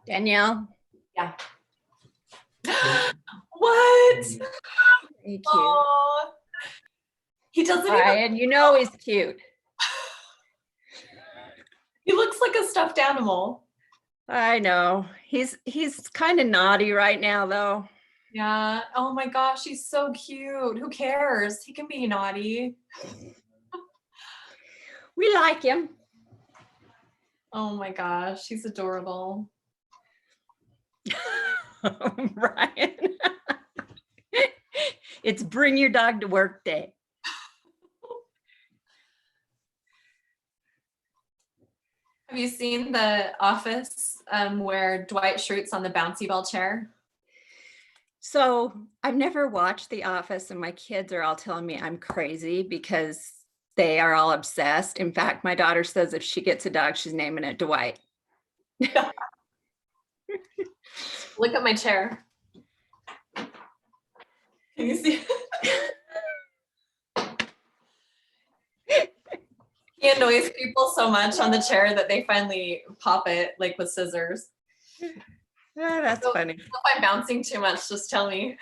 Danielle. Yeah. What? Thank you. Oh, he doesn't Brian, you know he's cute. He looks like a stuffed animal. I know. He's kind of naughty right now, though. Yeah. Oh my gosh, he's so cute. Who cares? He can be naughty. We like him. Oh my gosh, he's adorable. Brian. It's bring your dog to work day. Have you seen The Office where Dwight Schrute's on the bouncy ball chair? So I've never watched The Office, and my kids are all telling me I'm crazy because they are all obsessed. In fact, my daughter says if she gets a dog, she's naming it Dwight. Look at my chair. Can you see? He annoys people so much on the chair that they finally pop it like with scissors. That's funny. If I'm bouncing too much, just tell me.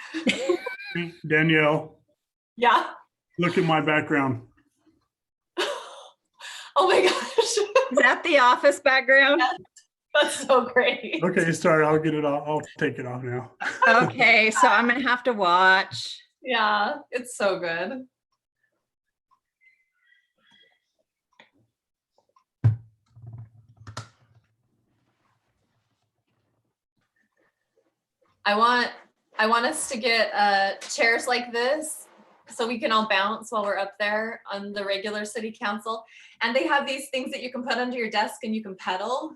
Danielle. Yeah. Look at my background. Oh my gosh. Is that The Office background? Yes. That's so great. Okay, sorry, I'll get it off. I'll take it off now. Okay, so I'm gonna have to watch. Yeah, it's so good. I want us to get chairs like this so we can all bounce while we're up there on the regular city council. And they have these things that you can put under your desk and you can pedal.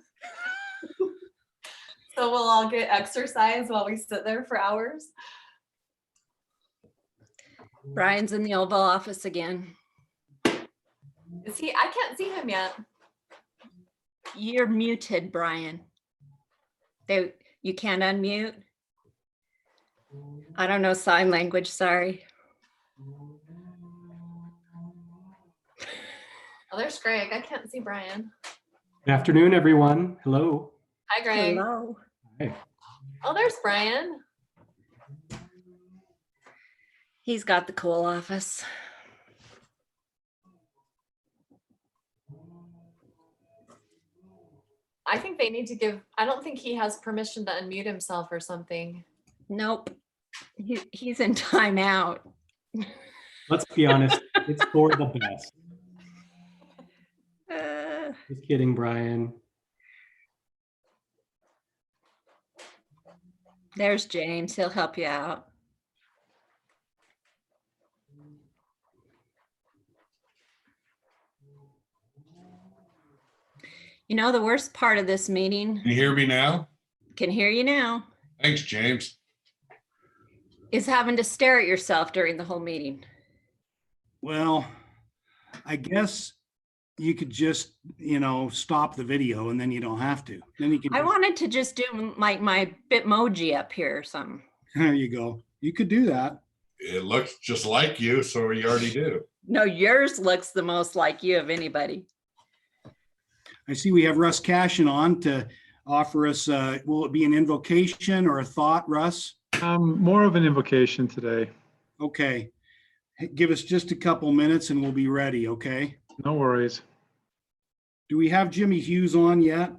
So we'll all get exercise while we sit there for hours. Brian's in the Oval Office again. Is he? I can't see him yet. You're muted, Brian. You can't unmute. I don't know sign language, sorry. Oh, there's Greg. I can't see Brian. Good afternoon, everyone. Hello. Hi, Greg. Hello. Hi. Oh, there's Brian. He's got the cool office. I think they need to give, I don't think he has permission to unmute himself or something. Nope. He's in timeout. Let's be honest, it's for the best. Just kidding, Brian. There's James. He'll help you out. You know, the worst part of this meeting. Can you hear me now? Can hear you now. Thanks, James. Is having to stare at yourself during the whole meeting. Well, I guess you could just, stop the video and then you don't have to. Then you can. I wanted to just do like my Bitmoji up here or something. There you go. You could do that. It looks just like you, so you already do. No, yours looks the most like you of anybody. I see we have Russ Cashin on to offer us, will it be an invocation or a thought, Russ? More of an invocation today. Okay. Give us just a couple minutes and we'll be ready, okay? No worries. Do we have Jimmy Hughes on yet?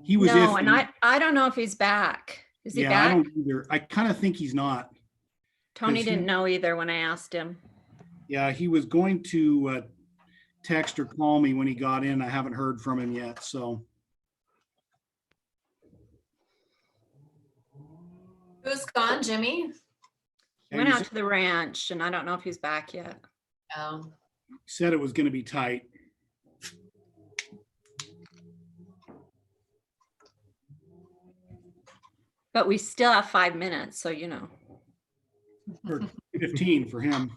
He was No, iffy. and I don't know if he's back. Is he back? I don't either. I kind of think he's not. Tony didn't know either when I asked him. Yeah, he was going to text or call me when he got in. I haven't heard from him yet, so. Who's gone, Jimmy? He went out to the ranch and I don't know if he's back yet. Oh. Said it was going to be tight. But we still have 5 minutes, so you know. Or 15 for him.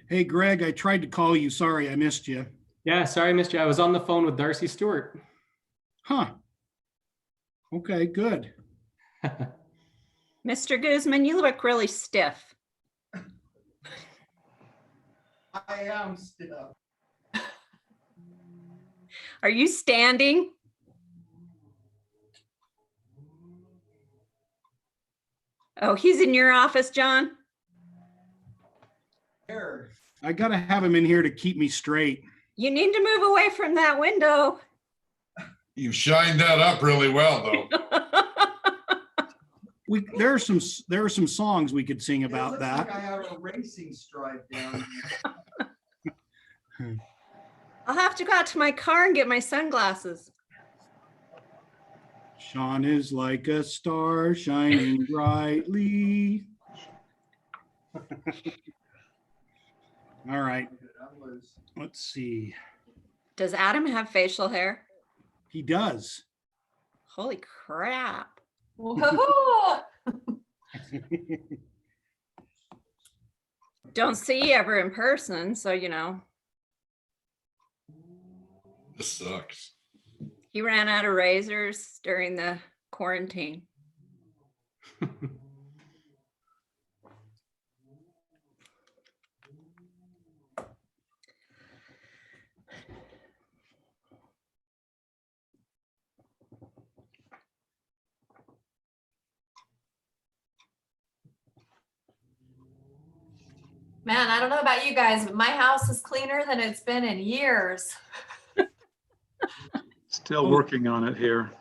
Hey, Greg, I tried to call you. Sorry, I missed you. Yeah, sorry I missed you. I was on the phone with Darcy Stewart. Huh. Okay, good. Mr. Guzman, you look really stiff. I am still. Are you standing? Oh, he's in your office, John? Here. I gotta have him in here to keep me straight. You need to move away from that window. You shined that up really well, though. There are some songs we could sing about It looks that. like I have a racing stripe down here. I'll have to go out to my car and get my sunglasses. Sean is like a star shining brightly. All right, I'm loose. let's see. Does Adam have facial hair? He does. Holy crap. Whoa. Don't see you ever in person, so you know. This sucks. He ran out of razors during the quarantine. Man, I don't know about you guys, but my house is cleaner than it's been in years. Still working on it here.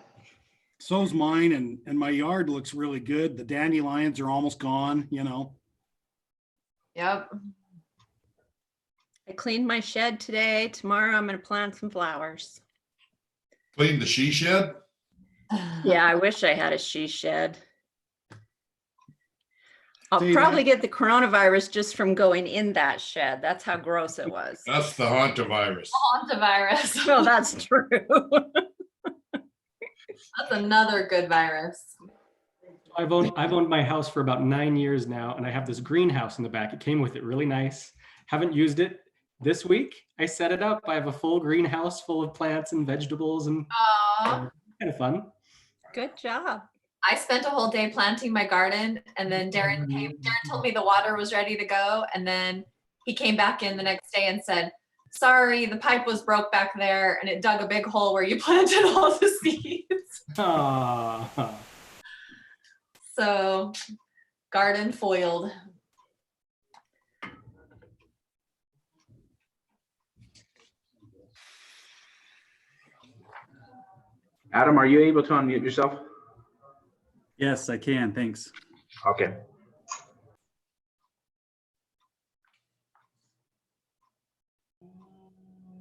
So's mine, and my yard looks really good. The dandelions are almost gone, you know. Yep. I cleaned my shed today. Tomorrow I'm going to plant some flowers. Clean the she shed? Yeah, I wish I had a she shed. I'll See, probably get the coronavirus just from going in that shed. That's how gross it was. That's the hantavirus. Hantavirus. Well, that's true. That's another good virus. I've owned my house for about 9 years now, and I have this greenhouse in the back. It came with it, really nice. Haven't used it this week. I set it up. I have a full greenhouse full of plants and vegetables, and Aw. kind of fun. Good job. I spent a whole day planting my garden, and then Darren told me the water was ready to go, and then he came back in the next day and said, sorry, the pipe was broke back there and it dug a big hole where you planted all the seeds. Ah, So garden foiled. Adam, are you able to unmute yourself? Yes, I can. Thanks. Okay.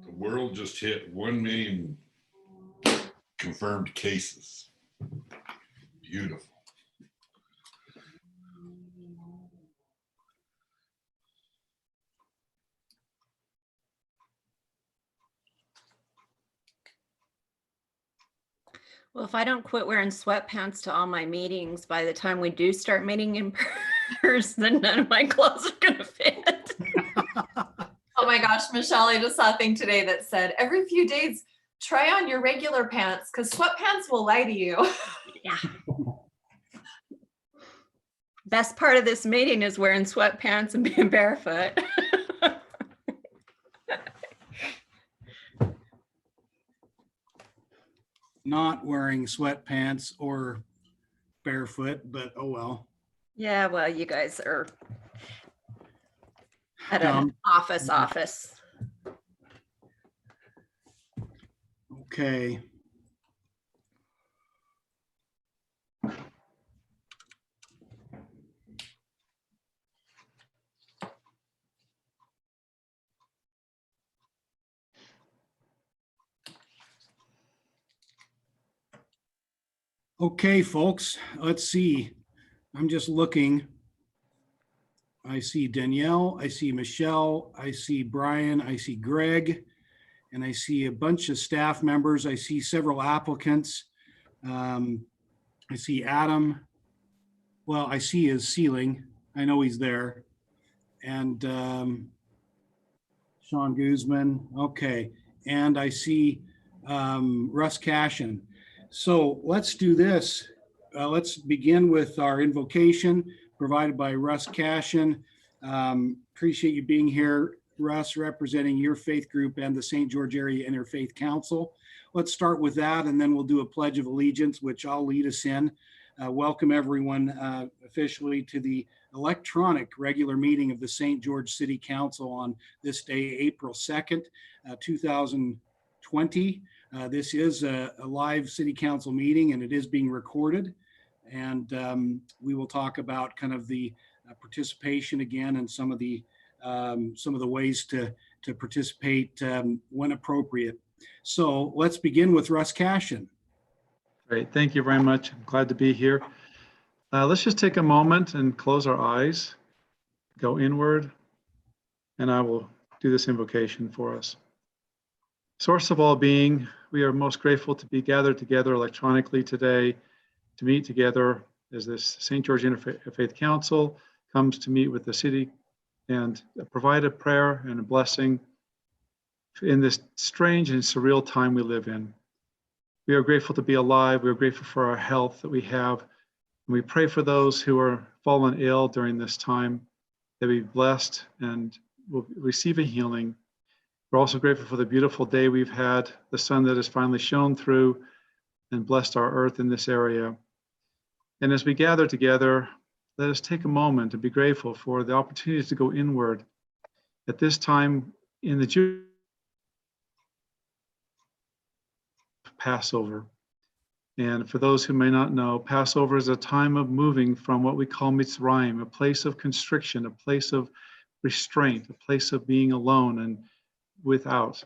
The world just hit 1 million confirmed cases. Beautiful. Well, if I don't quit wearing sweatpants to all my meetings, by the time we do start meeting in person, none of my clothes are going to fit. Oh my gosh, Michelle, I just saw a thing today that said every few days, try on your regular pants because sweatpants will lie to you. Yeah. Best part of this meeting is wearing sweatpants and being barefoot. Not wearing sweatpants or barefoot, but oh well. Yeah, well, you guys are at an office. Okay. Okay, folks, let's see. I'm just looking. I see Danielle, I see Michelle, I see Brian, I see Greg, and I see a bunch of staff members. I see several applicants. I see Adam. Well, I see his ceiling. I know he's there. And Sean Guzman, okay. And I see Russ Cashin. So let's do this. let's begin with our invocation provided by Russ Cashin. Appreciate you being here, Russ, representing your faith group and the St. George Area Interfaith Council. Let's start with that, and then we'll do a Pledge of Allegiance, which I'll lead us in. Welcome everyone officially to the electronic regular meeting of the St. George City Council on this day, April 2nd, 2020. This is a live city council meeting, and it is being recorded. And we will talk about kind of the participation again, and some of the ways to participate when appropriate. So let's begin with Russ Cashin. Great. Thank you very much. I'm glad to be here. Let's just take a moment and close our eyes, go inward, and I will do this invocation for us. Source of all being, we are most grateful to be gathered together electronically today, to meet together as this St. George Interfaith Council comes to meet with the city and provide a prayer and a blessing in this strange and surreal time we live in. We are grateful to be alive. We are grateful for our health that we have. And we pray for those who are fallen ill during this time, that we be blessed and will receive a healing. We're also grateful for the beautiful day we've had, the sun that has finally shone through and blessed our earth in this area. And as we gather together, let us take a moment to be grateful for the opportunities to go inward. At this time in the Jewish Passover. And for those who may not know, Passover is a time of moving from what we call Mitzrayim, a place of constriction, a place of restraint, a place of being alone and without.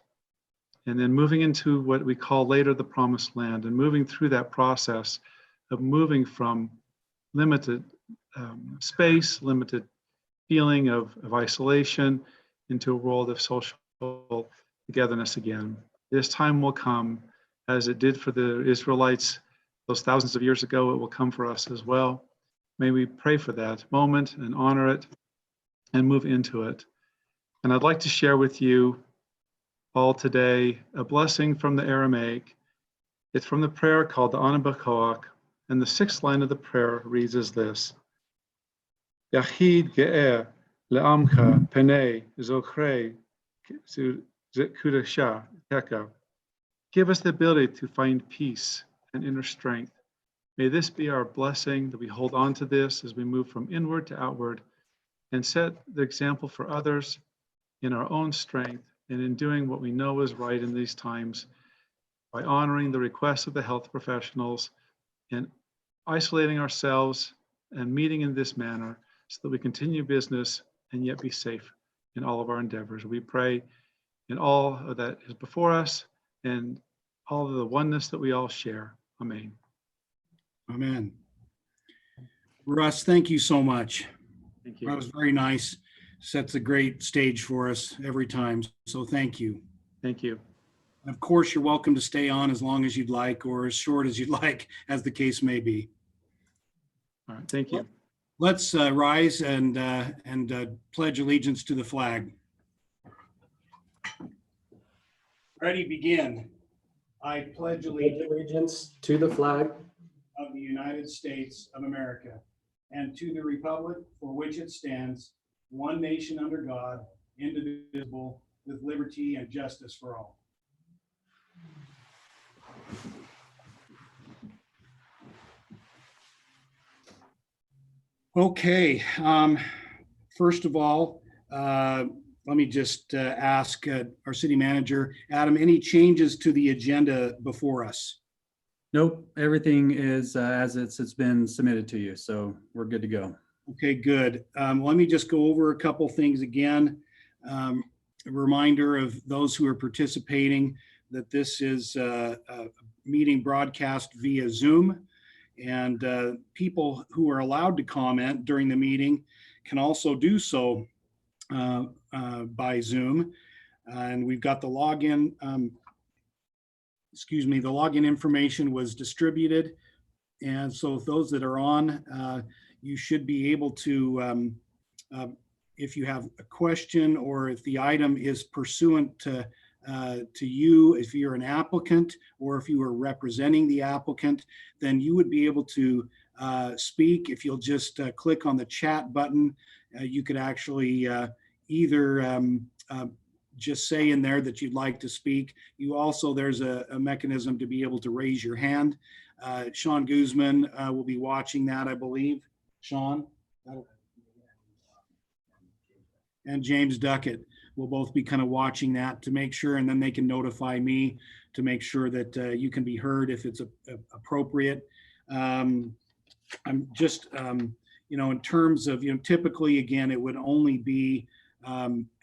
And then moving into what we call later the Promised Land, and moving through that process of moving from limited space, limited feeling of isolation into a world of social togetherness again. This time will come, as it did for the Israelites those thousands of years ago. It will come for us as well. May we pray for that moment and honor it and move into it. And I'd like to share with you all today a blessing from the Aramaic. It's from the prayer called the Anabakoach, and the 6th line of the prayer reads as this: Yachid ge'er le'amcha penei zochrei kudasha teka. Give us the ability to find peace and inner strength. May this be our blessing, that we hold on to this as we move from inward to outward and set the example for others in our own strength and in doing what we know is right in these times, by honoring the requests of the health professionals and isolating ourselves and meeting in this manner so that we continue business and yet be safe in all of our endeavors. We pray in all that is before us and all of the oneness that we all share. Amen. Amen. Russ, thank you so much. Thank you. That was very nice. Sets a great stage for us every time. So thank you. Thank you. And of course, you're welcome to stay on as long as you'd like, or as short as you'd like, as the case may be. All right. Thank you. Let's rise and pledge allegiance to the flag. Ready, begin. I pledge Allegiance to the flag of the United States of America and to the republic for which it stands, one nation under God, indivisible, with liberty and justice for all. Okay, first of all, let me just ask our city manager, Adam, any changes to the agenda before us? Nope, everything is as it's been submitted to you, so we're good to go. Okay, good. Let me just go over a couple things again. A reminder of those who are participating that this is a meeting broadcast via Zoom, and people who are allowed to comment during the meeting can also do so by Zoom. And we've got the login, the login information was distributed. And so those that are on, you should be able to, if you have a question or if the item is pursuant to to you if you're an applicant or if you are representing the applicant, then you would be able to speak. If you'll just click on the chat button, you could actually either just say in there that you'd like to speak. You also, there's a mechanism to be able to raise your hand. Sean Guzman will be watching that, I believe. Sean? And James Duckett will both be kind of watching that to make sure, and then they can notify me to make sure that you can be heard if it's appropriate. I'm just, in terms of, typically, again, it would only be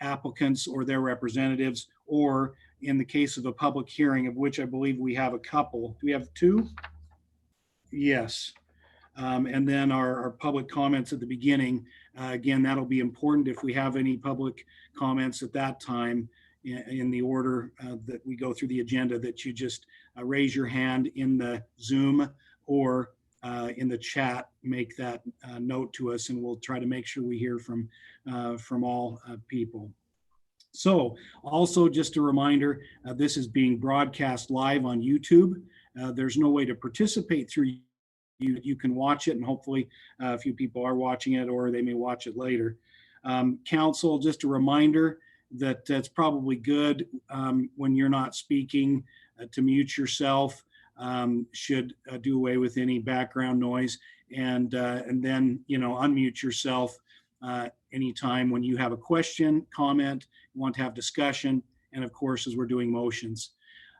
applicants or their representatives, or in the case of a public hearing, of which I believe we have a couple. Do we have two? Yes. And then our public comments at the beginning. Again, that'll be important if we have any public comments at that time in the order that we go through the agenda, that you just raise your hand in the Zoom or in the chat, make that note to us, and we'll try to make sure we hear from all people. So also just a reminder, this is being broadcast live on YouTube. There's no way to participate through you can watch it, and hopefully a few people are watching it, or they may watch it later. Council, just a reminder that it's probably good when you're not speaking to mute yourself. Should do away with any background noise, and then unmute yourself anytime when you have a question, comment, want to have discussion, and of course as we're doing motions.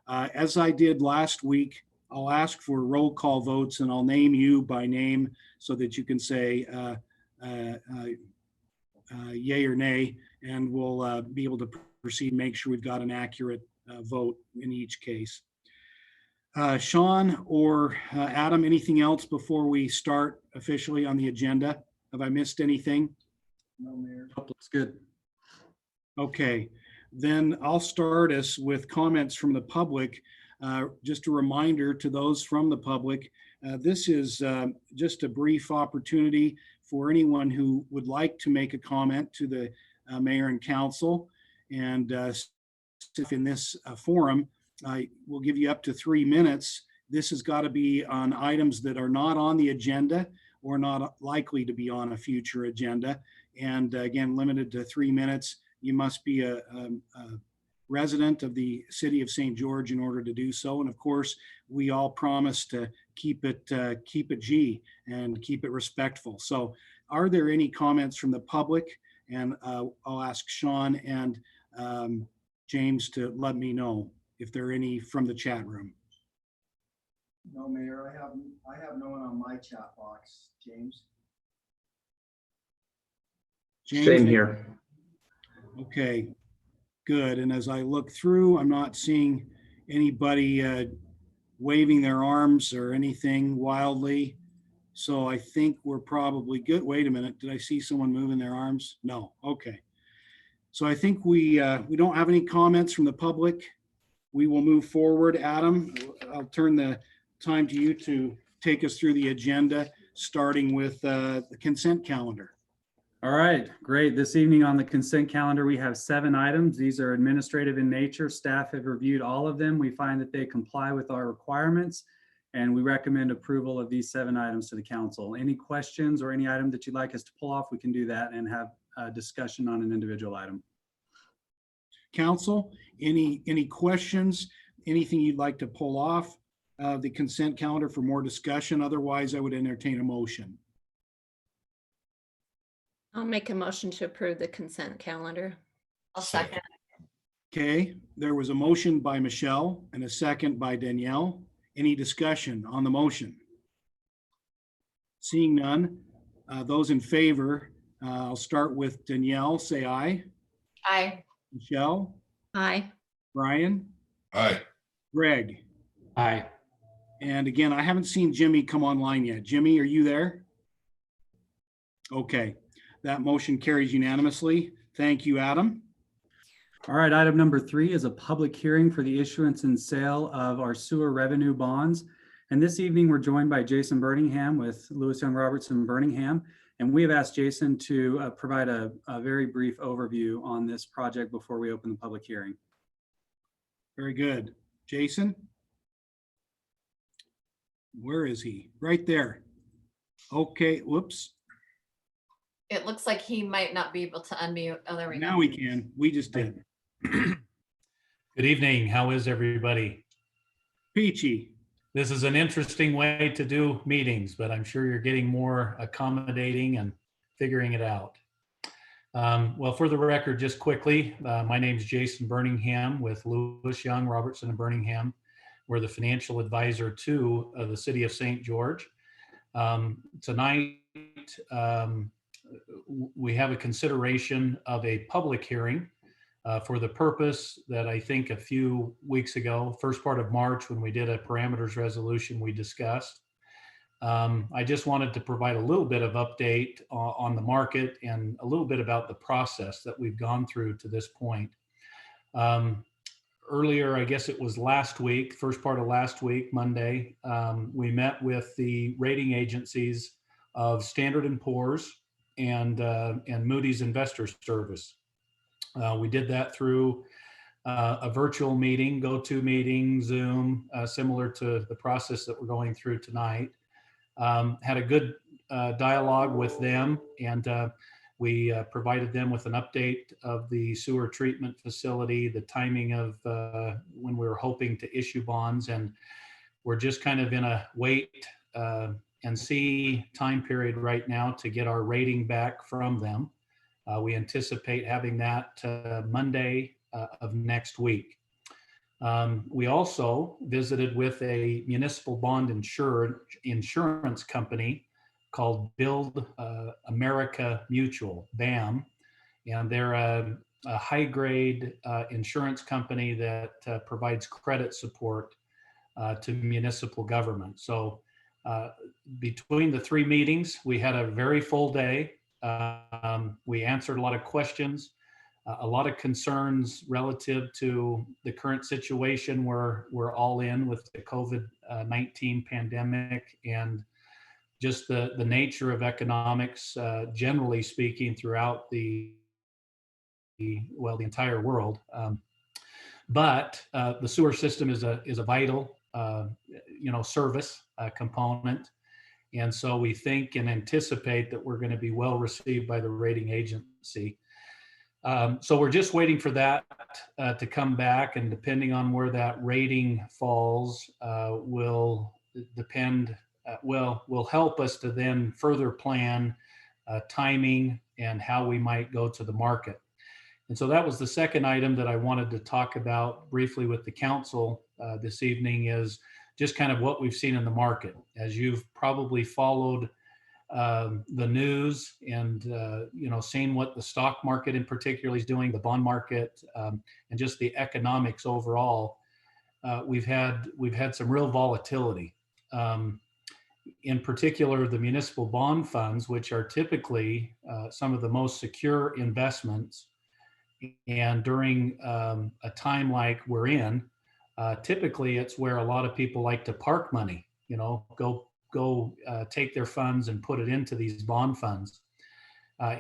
As I did last week, I'll ask for roll call votes, and I'll name you by name so that you can say yay or nay, and we'll be able to proceed, make sure we've got an accurate vote in each case. Sean or Adam, anything else before we start officially on the agenda? Have I missed anything? No, Mayor. Looks good. Okay, then I'll start us with comments from the public. Just a reminder to those from the public, this is just a brief opportunity for anyone who would like to make a comment to the mayor and council. And if in this forum, I will give you up to 3 minutes. This has got to be on items that are not on the agenda or not likely to be on a future agenda. And again, limited to 3 minutes. You must be a resident of the city of St. George in order to do so. And of course, we all promise to keep it G and keep it respectful. So are there any comments from the public? And I'll ask Sean and James to let me know if there are any from the chat room. No, Mayor, I have no one on my chat box, James. James? Same here. Okay, good. And as I look through, I'm not seeing anybody waving their arms or anything wildly. So I think we're probably good. Wait a minute. Did I see someone moving their arms? No. Okay. So I think we don't have any comments from the public. We will move forward. Adam, I'll turn the time to you to take us through the agenda, starting with the consent calendar. All right, great. This evening on the consent calendar, we have 7 items. These are administrative in nature. Staff have reviewed all of them. We find that they comply with our requirements, and we recommend approval of these 7 items to the council. Any questions or any item that you'd like us to pull off, we can do that and have a discussion on an individual item. Council, any questions, anything you'd like to pull off the consent calendar for more discussion? Otherwise, I would entertain a motion. I'll make a motion to approve the consent calendar. I'll second. Okay, there was a motion by Michelle and a second by Danielle. Any discussion on the motion? Seeing none, those in favor, I'll start with Danielle. Say aye. Aye. Michelle? Aye. Brian? Aye. Greg? Aye. And again, I haven't seen Jimmy come online yet. Jimmy, are you there? Okay, that motion carries unanimously. Thank you, Adam. All right, item number 3 is a public hearing for the issuance and sale of our sewer revenue bonds. And this evening, we're joined by Jason Birmingham with Lewis Young Robertson Birmingham. And we have asked Jason to provide a very brief overview on this project before we open the public hearing. Very good. Jason? Where is he? Right there. Okay, whoops. It looks like he might not be able to unmute. Oh, there we go. Now we can. We just did. Good evening. How is everybody? Peachy. This is an interesting way to do meetings, but I'm sure you're getting more accommodating and figuring it out. Well, for the record, just quickly, my name is Jason Birmingham with Lewis Young, Robertson and Birmingham. We're the financial advisor to the city of St. George. Tonight, we have a consideration of a public hearing for the purpose that I think a few weeks ago, first part of March, when we did a parameters resolution, we discussed. I just wanted to provide a little bit of update on the market and a little bit about the process that we've gone through to this point. Earlier, I guess it was last week, first part of last week, Monday, we met with the rating agencies of Standard & Poor's and Moody's Investor Service. We did that through a virtual meeting, GoToMeeting, Zoom, similar to the process that we're going through tonight. Had a good dialogue with them, and we provided them with an update of the sewer treatment facility, the timing of when we were hoping to issue bonds, and we're just kind of in a wait and see time period right now to get our rating back from them. We anticipate having that Monday of next week. We also visited with a municipal bond insurance company called Build America Mutual, BAM, and they're a high-grade insurance company that provides credit support to municipal government. So between the three meetings, we had a very full day. We answered a lot of questions, a lot of concerns relative to the current situation we're all in with the COVID-19 pandemic and just the nature of economics, generally speaking, throughout the entire world. But the sewer system is a vital, service component. And so we think and anticipate that we're going to be well received by the rating agency. So we're just waiting for that to come back, and depending on where that rating falls, will help us to then further plan timing and how we might go to the market. And so that was the second item that I wanted to talk about briefly with the council this evening, is just kind of what we've seen in the market. As you've probably followed the news and seeing what the stock market in particular is doing, the bond market, and just the economics overall, we've had some real volatility. In particular, the municipal bond funds, which are typically some of the most secure investments, and during a time like we're in, typally it's where a lot of people like to park money, go take their funds and put it into these bond funds.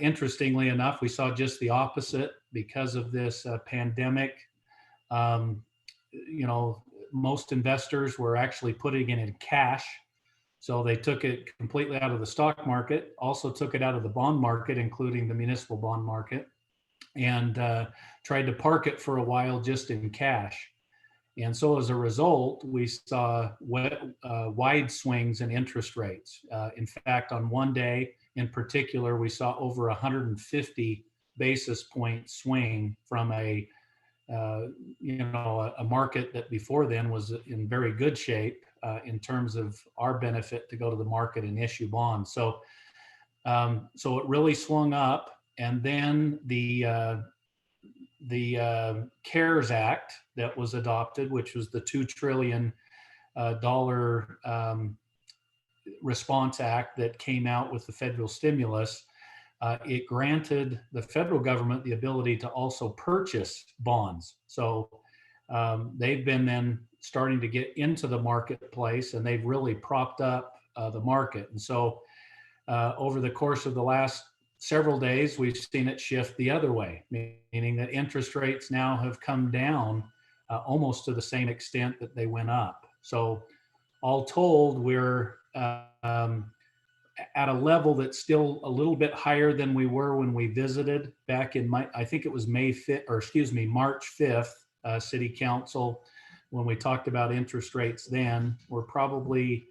Interestingly enough, we saw just the opposite because of this pandemic. Most investors were actually putting it in cash. So they took it completely out of the stock market, also took it out of the bond market, including the municipal bond market, and tried to park it for a while just in cash. And so as a result, we saw wide swings in interest rates. In fact, on one day in particular, we saw over 150 basis point swing from a market that before then was in very good shape in terms of our benefit to go to the market and issue bonds. So it really swung up. And then the CARES Act that was adopted, which was the $2 trillion response act that came out with the federal stimulus, it granted the federal government the ability to also purchase bonds. So they've been then starting to get into the marketplace, and they've really propped up the market. And so over the course of the last several days, we've seen it shift the other way, meaning that interest rates now have come down almost to the same extent that they went up. So all told, we're at a level that's still a little bit higher than we were when we visited back in I think it was March 5th, City Council, when we talked about interest rates then. We're probably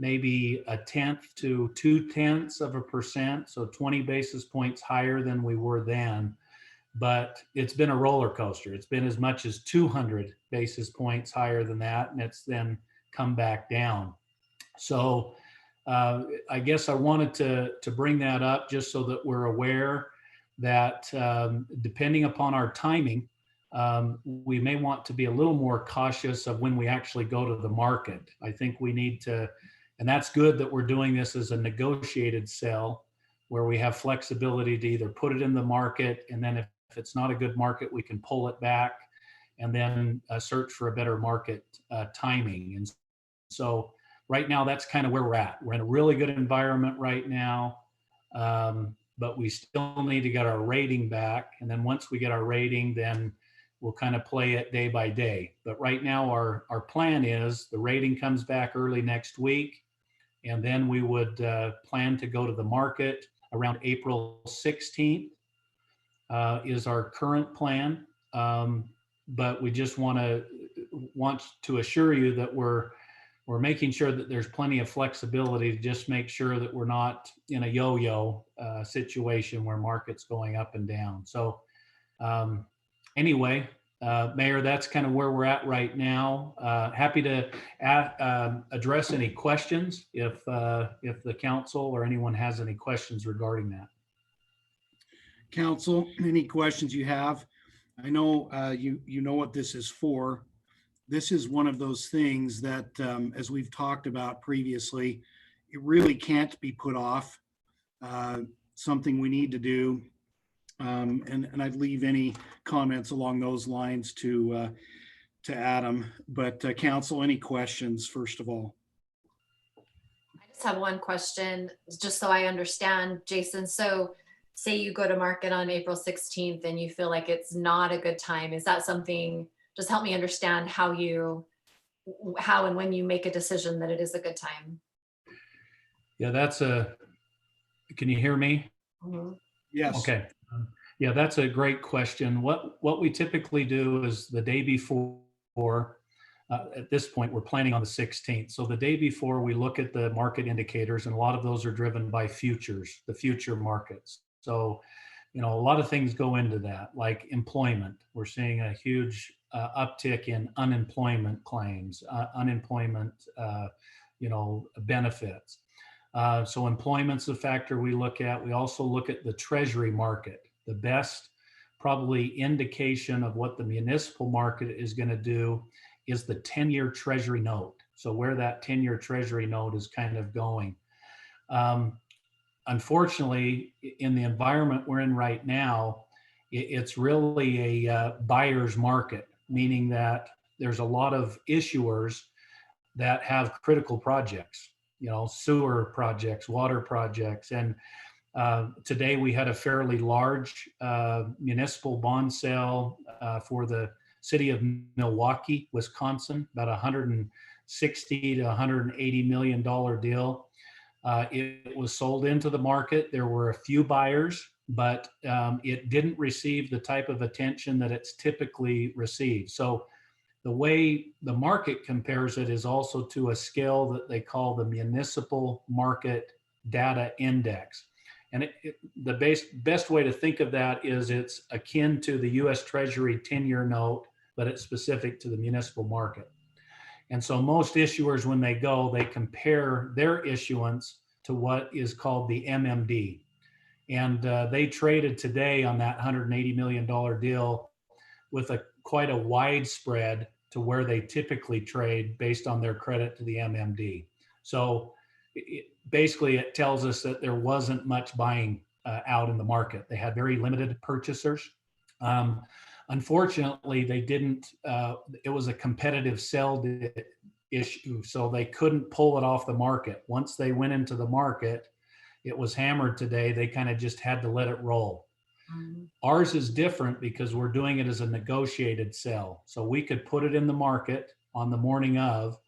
maybe 1/10 to 0.2%, so 20 basis points higher than we were then. But it's been a roller coaster. It's been as much as 200 basis points higher than that, and it's then come back down. So I guess I wanted to bring that up just so that we're aware that depending upon our timing, we may want to be a little more cautious of when we actually go to the market. I think we need to, and that's good that we're doing this as a negotiated sell, where we have flexibility to either put it in the market, and then if it's not a good market, we can pull it back and then search for a better market timing. And so right now, that's kind of where we're at. We're in a really good environment right now, but we still need to get our rating back. And then once we get our rating, then we'll kind of play it day by day. But right now, our plan is the rating comes back early next week, and then we would plan to go to the market around April 16th is our current plan. But we just want to assure you that we're making sure that there's plenty of flexibility to just make sure that we're not in a yo-yo situation where market's going up and down. So anyway, Mayor, that's kind of where we're at right now. Happy to address any questions if the council or anyone has any questions regarding that. Council, any questions you have? I know you know what this is for. This is one of those things that, as we've talked about previously, it really can't be put off. Something we need to do. And I'd leave any comments along those lines to Adam. But council, any questions, first of all? I just have one question, just so I understand, Jason. So say you go to market on April 16th and you feel like it's not a good time. Is that something, just help me understand how and when you make a decision that it is a good time? Yeah, can you hear me? Mm-hmm. Yes. Okay. Yeah, that's a great question. What we typically do is the day before, at this point, we're planning on the 16th. So the day before, we look at the market indicators, and a lot of those are driven by futures, the future markets. So, a lot of things go into that, like employment. We're seeing a huge uptick in unemployment claims, unemployment, benefits. So employment's a factor we look at. We also look at the treasury market. The best probably indication of what the municipal market is going to do is the 10-year treasury note. So where that 10-year treasury note is kind of going. Unfortunately, in the environment we're in right now, it's really a buyer's market, meaning that there's a lot of issuers that have critical projects, sewer projects, water projects. And today we had a fairly large municipal bond sale for the city of Milwaukee, Wisconsin, about $160 to $180 million deal. It was sold into the market. There were a few buyers, but it didn't receive the type of attention that it's typically received. So the way the market compares it is also to a scale that they call the Municipal Market Data Index. And the best way to think of that is it's akin to the US Treasury 10-year note, but it's specific to the municipal market. And so most issuers, when they go, they compare their issuance to what is called the MMD. And they traded today on that $180 million deal with quite a wide spread to where they typically trade based on their credit to the MMD. So basically it tells us that there wasn't much buying out in the market. They had very limited purchasers. Unfortunately, they didn't, it was a competitive sell issue, so they couldn't pull it off the market. Once they went into the market, it was hammered today. They kind of just had to let it roll. Ours is different because we're doing it as a negotiated sale. So we could put it in the market on the morning of,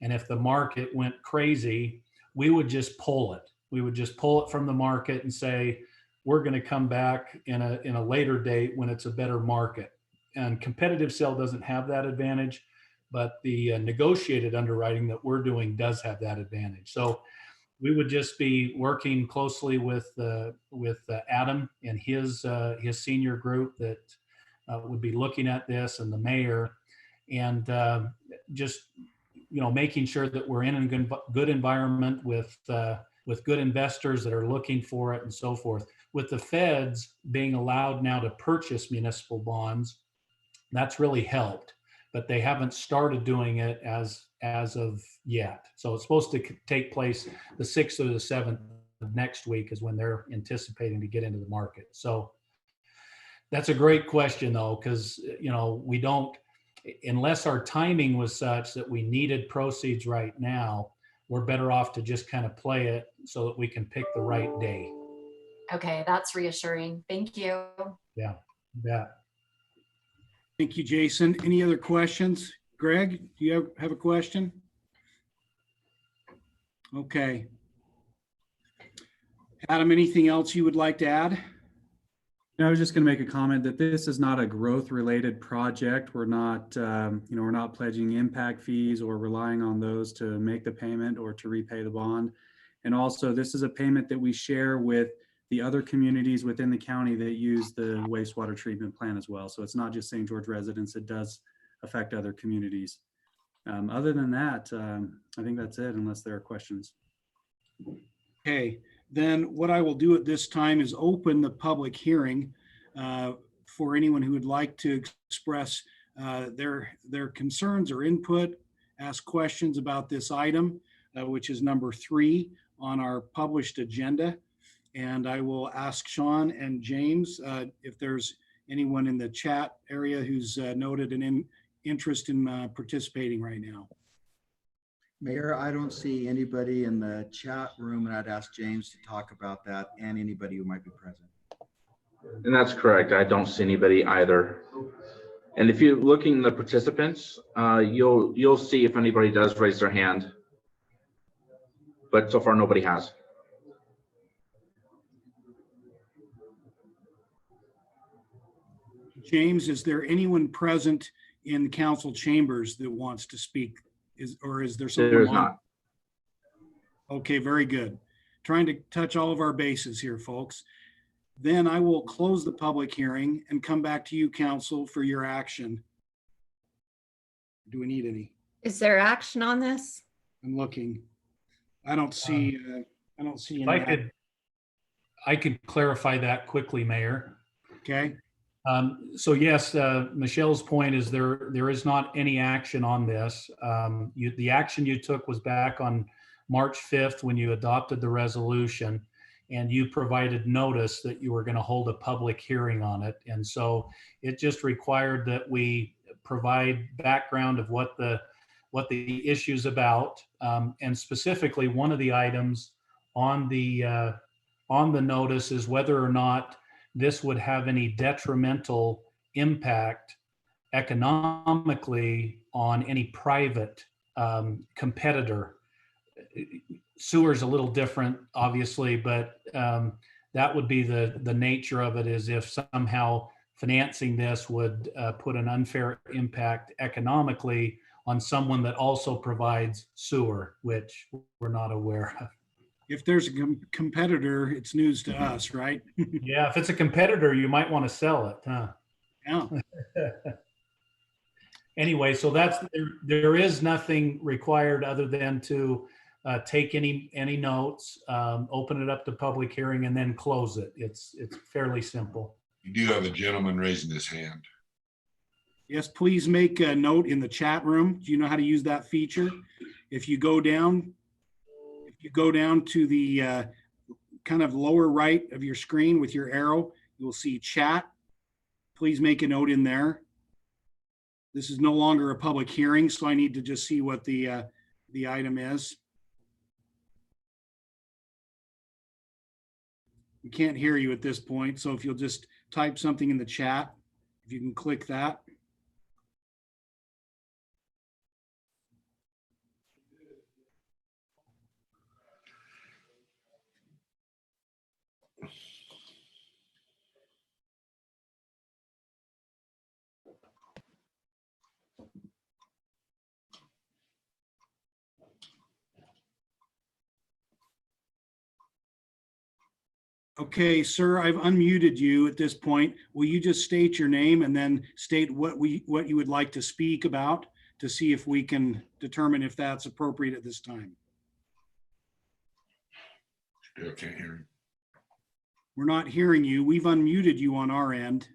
and if the market went crazy, we would just pull it. We would just pull it from the market and say, we're going to come back in a later date when it's a better market. And competitive sale doesn't have that advantage, but the negotiated underwriting that we're doing does have that advantage. So we would just be working closely with Adam and his senior group that would be looking at this, and the mayor, and just making sure that we're in a good environment with good investors that are looking for it and so forth. With the feds being allowed now to purchase municipal bonds, that's really helped, but they haven't started doing it as of yet. So it's supposed to take place the 6th or the 7th of next week is when they're anticipating to get into the market. So that's a great question though, because we don't, unless our timing was such that we needed proceeds right now, we're better off to just kind of play it so that we can pick the right day. Okay, that's reassuring. Thank you. Yeah, yeah. Thank you, Jason. Any other questions? Greg, do you have a question? Okay. Adam, anything else you would like to add? No, I was just going to make a comment that this is not a growth-related project. We're not, we're not pledging impact fees or relying on those to make the payment or to repay the bond. And also, this is a payment that we share with the other communities within the county that use the wastewater treatment plant as well. So it's not just St. George residents, it does affect other communities. Other than that, I think that's it, unless there are questions. Okay, then what I will do at this time is open the public hearing for anyone who would like to express their concerns or input, ask questions about this item, which is number 3 on our published agenda. And I will ask Sean and James if there's anyone in the chat area who's noted an interest in participating right now. Mayor, I don't see anybody in the chat room, and I'd ask James to talk about that and anybody who might be present. And that's correct. I don't see anybody either. And if you're looking at the participants, you'll see if anybody does raise their hand. But so far, nobody has. James, is there anyone present in the council chambers that wants to speak? Is there someone? There is not. Okay, very good. Trying to touch all of our bases here, folks. Then I will close the public hearing and come back to you, council, for your action. Do we need any? Is there action on this? I'm looking. I don't see If any. I could clarify that quickly, Mayor. Okay. So yes, Michelle's point is there is not any action on this. The action you took was back on March 5th when you adopted the resolution, and you provided notice that you were going to hold a public hearing on it. And so it just required that we provide background of what the issue's about, and specifically one of the items on the notice is whether or not this would have any detrimental impact economically on any private competitor. Sewer's a little different, obviously, but that would be the nature of it, is if somehow financing this would put an unfair impact economically on someone that also provides sewer, which we're not aware of. If there's a competitor, it's news to us, right? Yeah, if it's a competitor, you might want to sell it, huh? Yeah. Anyway, so there is nothing required other than to take any notes, open it up to public hearing, and then close it. It's fairly simple. You do have a gentleman raising his hand. Yes, please make a note in the chat room. Do you know how to use that feature? If you go down to the kind of lower right of your screen with your arrow, you'll see chat. Please make a note in there. This is no longer a public hearing, so I need to just see what the item is. We can't hear you at this point, so if you'll just type something in the chat. If you can click that. Okay, sir, I've unmuted you at this point. Will you just state your name and then state what you would like to speak about to see if we can determine if that's appropriate at this time? Still can't hear him. We're not hearing you. We've unmuted you on our end.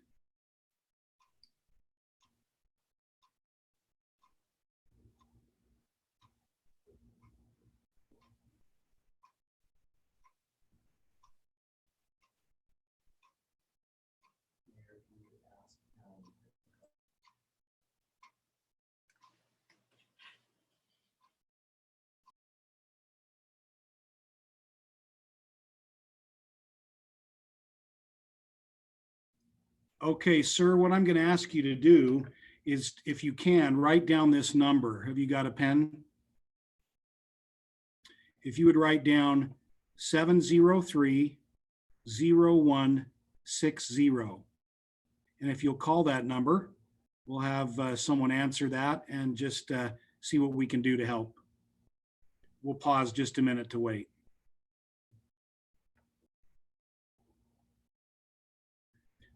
Okay, sir, what I'm going to ask you to do is, if you can, write down this number. Have you got a pen? If you would write down 703-0160. And if you'll call that number, we'll have someone answer that and just see what we can do to help. We'll pause just a minute to wait.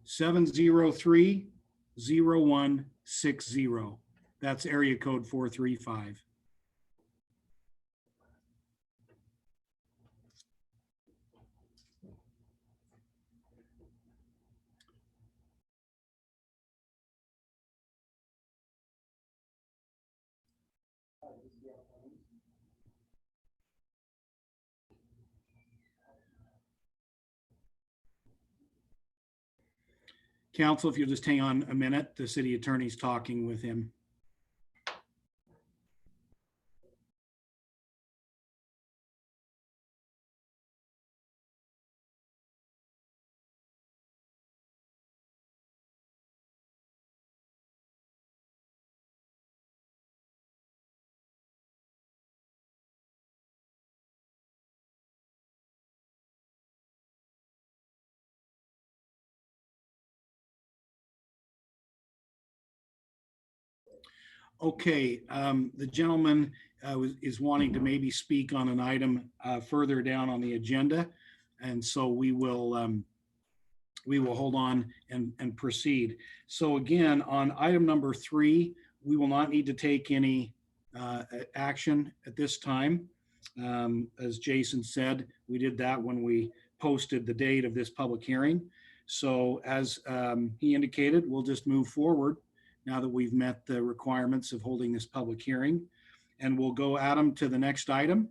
703-0160. That's area code 435. Council, if you'll just hang on a minute, the city attorney's talking with him. Okay, the gentleman is wanting to maybe speak on an item further down on the agenda. And so we will hold on and proceed. So again, on item number 3, we will not need to take any action at this time. As Jason said, we did that when we posted the date of this public hearing. So as he indicated, we'll just move forward now that we've met the requirements of holding this public hearing. And we'll go, Adam, to the next item.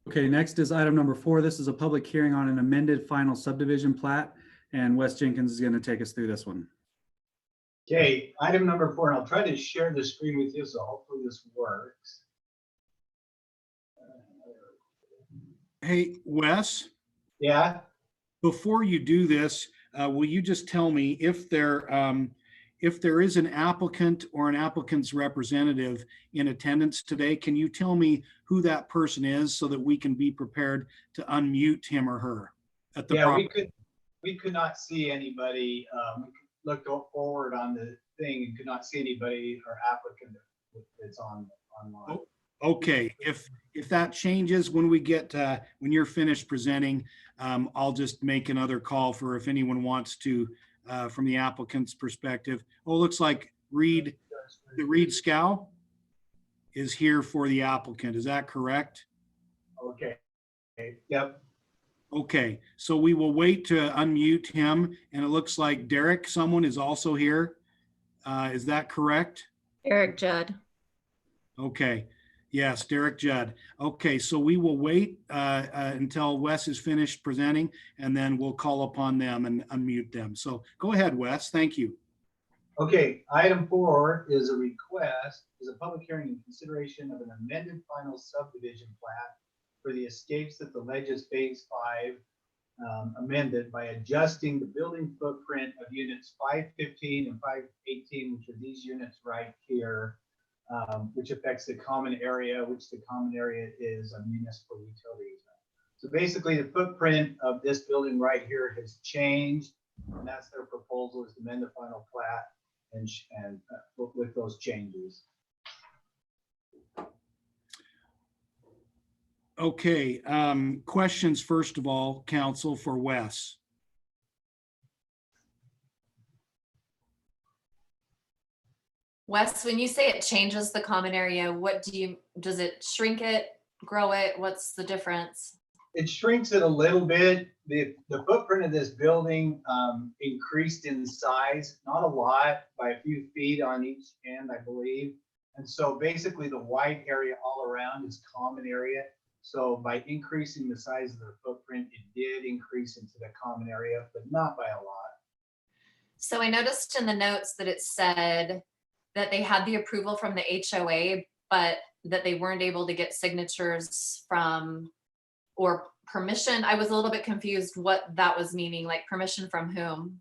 Okay, next is item number 4. This is a public hearing on an amended final subdivision plat, and Wes Jenkins is going to take us through this one. Okay, item number 4, and I'll try to share the screen with you, so hopefully this works. Hey, Wes, Yeah, before you do this, will you just tell me if there is an applicant or an applicant's representative in attendance today? Can you tell me who that person is so that we can be prepared to unmute him or her at the yeah, proper? we could not see anybody. We looked forward on the thing and could not see anybody or applicant that's online. Okay, if that changes when we get when you're finished presenting, I'll just make another call for if anyone wants to from the applicant's perspective. Oh, looks like Reed Scow is here for the applicant. Is that correct? Okay. Yep. Okay, so we will wait to unmute him, and it looks like Derek, someone is also here. Is that correct? Eric Judd. Okay. Yes, Derek Judd. Okay, so we will wait until Wes is finished presenting, and then we'll call upon them and unmute them. So go ahead, Wes. Thank you. Okay, item 4 is a public hearing in consideration of an amended final subdivision plat for the escapes at the Ledges Phase 5 amended by adjusting the building footprint of units 515 and 518, which are these units right here, which affects the common area, which the common area is a municipal utility easement. So basically the footprint of this building right here has changed, and that's their proposal, is to amend the final plat and with those changes. Okay, questions first of all, council, for Wes. Wes, when you say it changes the common area, does it shrink it, grow it? What's the difference? It shrinks it a little bit. The footprint of this building increased in size, not a lot, by a few feet on each end, I believe. And so basically the white area all around is common area. So by increasing the size of their footprint, it did increase into the common area, but not by a lot. So I noticed in the notes that it said that they had the approval from the HOA, but that they weren't able to get signatures from or permission. I was a little bit confused what that was meaning, like permission from whom?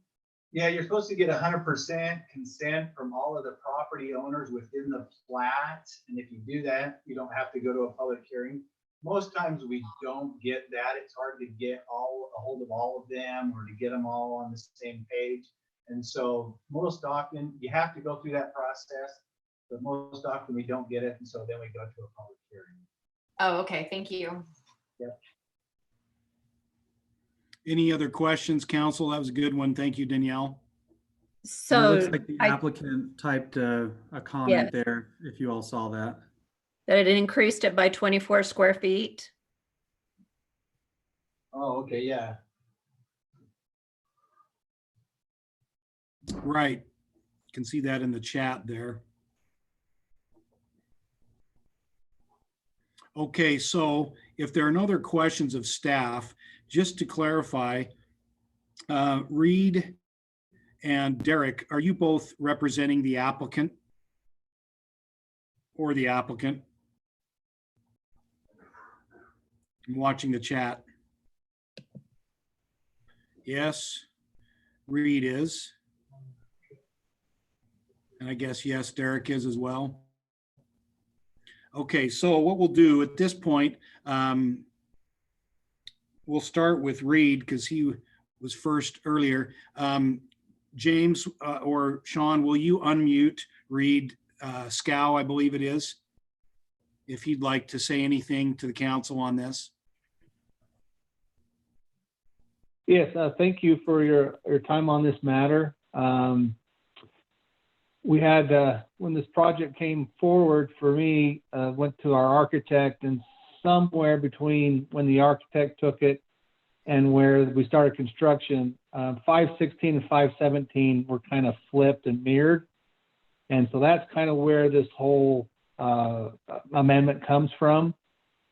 Yeah, you're supposed to get 100% consent from all of the property owners within the plat. And if you do that, you don't have to go to a public hearing. Most times we don't get that. It's hard to get a hold of all of them or to get them all on the same page. And so most often you have to go through that process, but most often we don't get it. And so then we go to a public hearing. Oh, okay. Thank you. Yep. Any other questions, council? That was a good one. Thank you, Danielle. It So looks like the applicant typed a comment there, if you all saw that. that it increased it by 24 square feet. Oh, okay. Yeah. Right. Can see that in the chat there. Okay, so if there are no other questions of staff, just to clarify, Reed and Derek, are you both representing the applicant or the applicant? I'm watching the chat. Yes, Reed is. And I guess, yes, Derek is as well. Okay, so what we'll do at this point, we'll start with Reed because he was first earlier. James or Sean, will you unmute Reed Scow, I believe it is, if he'd like to say anything to the council on this? Yes, thank you for your time on this matter. We had, when this project came forward for me, went to our architect, and somewhere between when the architect took it and where we started construction, 516 and 517 were kind of flipped and mirrored. And so that's kind of where this whole amendment comes from.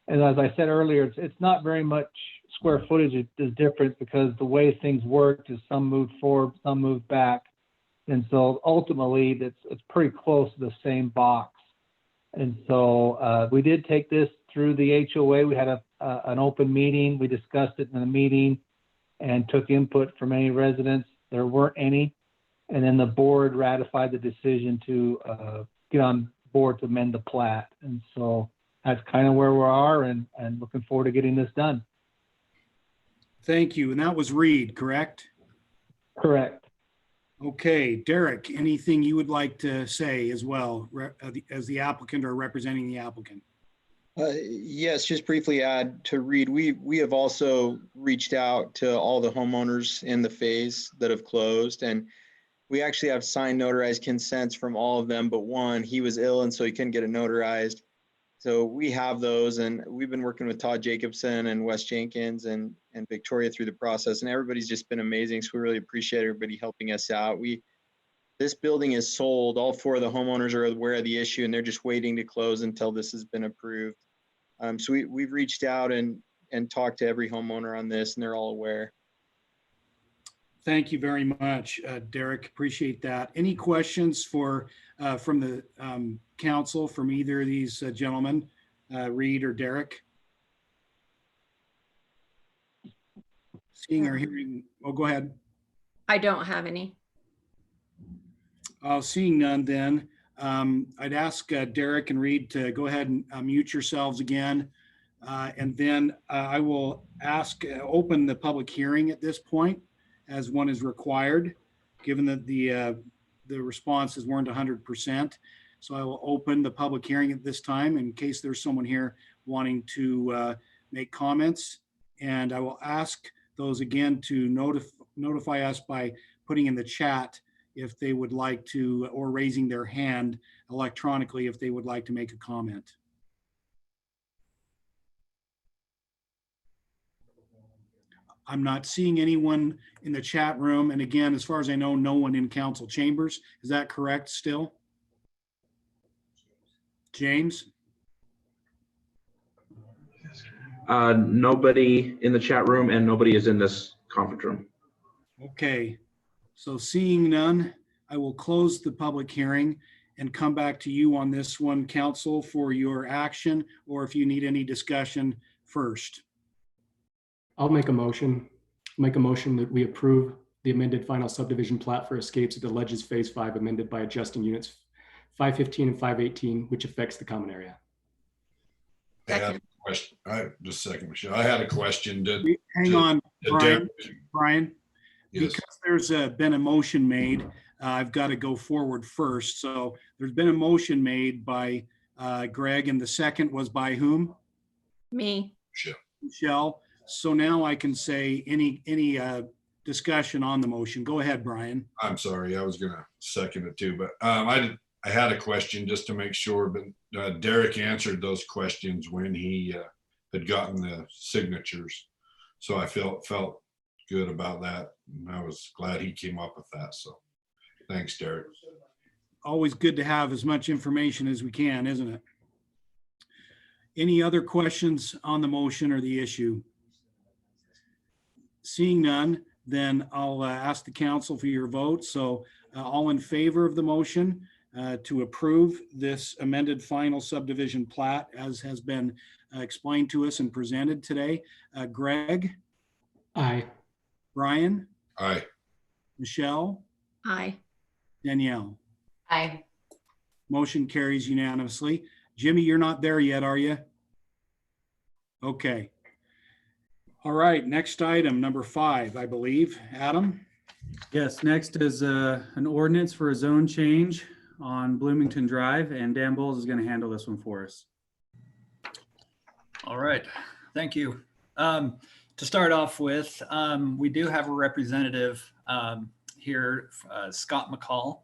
And as I said earlier, it's not very much square footage is different because the way things worked is some moved forward, some moved back. And so ultimately it's pretty close to the same box. And so we did take this through the HOA. We had an open meeting. We discussed it in a meeting and took input from any residents. There weren't any. And then the board ratified the decision to get on board to amend the plat. And so that's kind of where we are and looking forward to getting this done. Thank you. And that was Reed, correct? Correct. Okay, Derek, anything you would like to say as well as the applicant or representing the applicant? Yes, just briefly add to Reed. We have also reached out to all the homeowners in the phase that have closed, and we actually have signed notarized consents from all of them but one. He was ill and so he couldn't get it notarized. So we have those, and we've been working with Todd Jacobson and Wes Jenkins and Victoria through the process, and everybody's just been amazing. So we really appreciate everybody helping us out. This building is sold. All four of the homeowners are aware of the issue, and they're just waiting to close until this has been approved. So we've reached out and talked to every homeowner on this, and they're all aware. Thank you very much, Derek. Appreciate that. Any questions from the council from either of these gentlemen, Reed or Derek? Seeing or hearing, oh, go ahead. I don't have any. Seeing none then, I'd ask Derek and Reed to go ahead and mute yourselves again. And then I will ask, open the public hearing at this point as one is required, given that the responses weren't 100%. So I will open the public hearing at this time in case there's someone here wanting to make comments. And I will ask those again to notify us by putting in the chat if they would like to, or raising their hand electronically if they would like to make a comment. I'm not seeing anyone in the chat room. And again, as far as I know, no one in council chambers. Is that correct still? James? Nobody in the chat room and nobody is in this conference room. Okay, so seeing none, I will close the public hearing and come back to you on this one, council, for your action, or if you need any discussion first. I'll make a motion that we approve the amended final subdivision plat for Escapes at the Ledges Phase 5 amended by adjusting units 515 and 518, which affects the common area. I had a question. Just a second, Michelle. I had a question. Hang on, Brian. Yes. Because there's been a motion made, I've got to go forward first. So there's been a motion made by Greg, and the second was by whom? Me. Michelle. So now I can say any discussion on the motion. Go ahead, Brian. I'm sorry. I was going to second it too, but I had a question just to make sure, but Derek answered those questions when he had gotten the signatures. So I felt good about that. And I was glad he came up with that. So thanks, Derek. Always good to have as much information as we can, isn't it? Any other questions on the motion or the issue? Seeing none, then I'll ask the council for your vote. So all in favor of the motion to approve this amended final subdivision plat as has been explained to us and presented today. Greg? Aye. Brian? Aye. Michelle? Aye. Danielle? Aye. Motion carries unanimously. Jimmy, you're not there yet, are you? Okay. All right, next item, number 5, I believe. Adam? Yes, next is an ordinance for a zone change on Bloomington Drive, and Dan Bowles is going to handle this one for us. All right, thank you. To start off with, we do have a representative here, Scott McCall,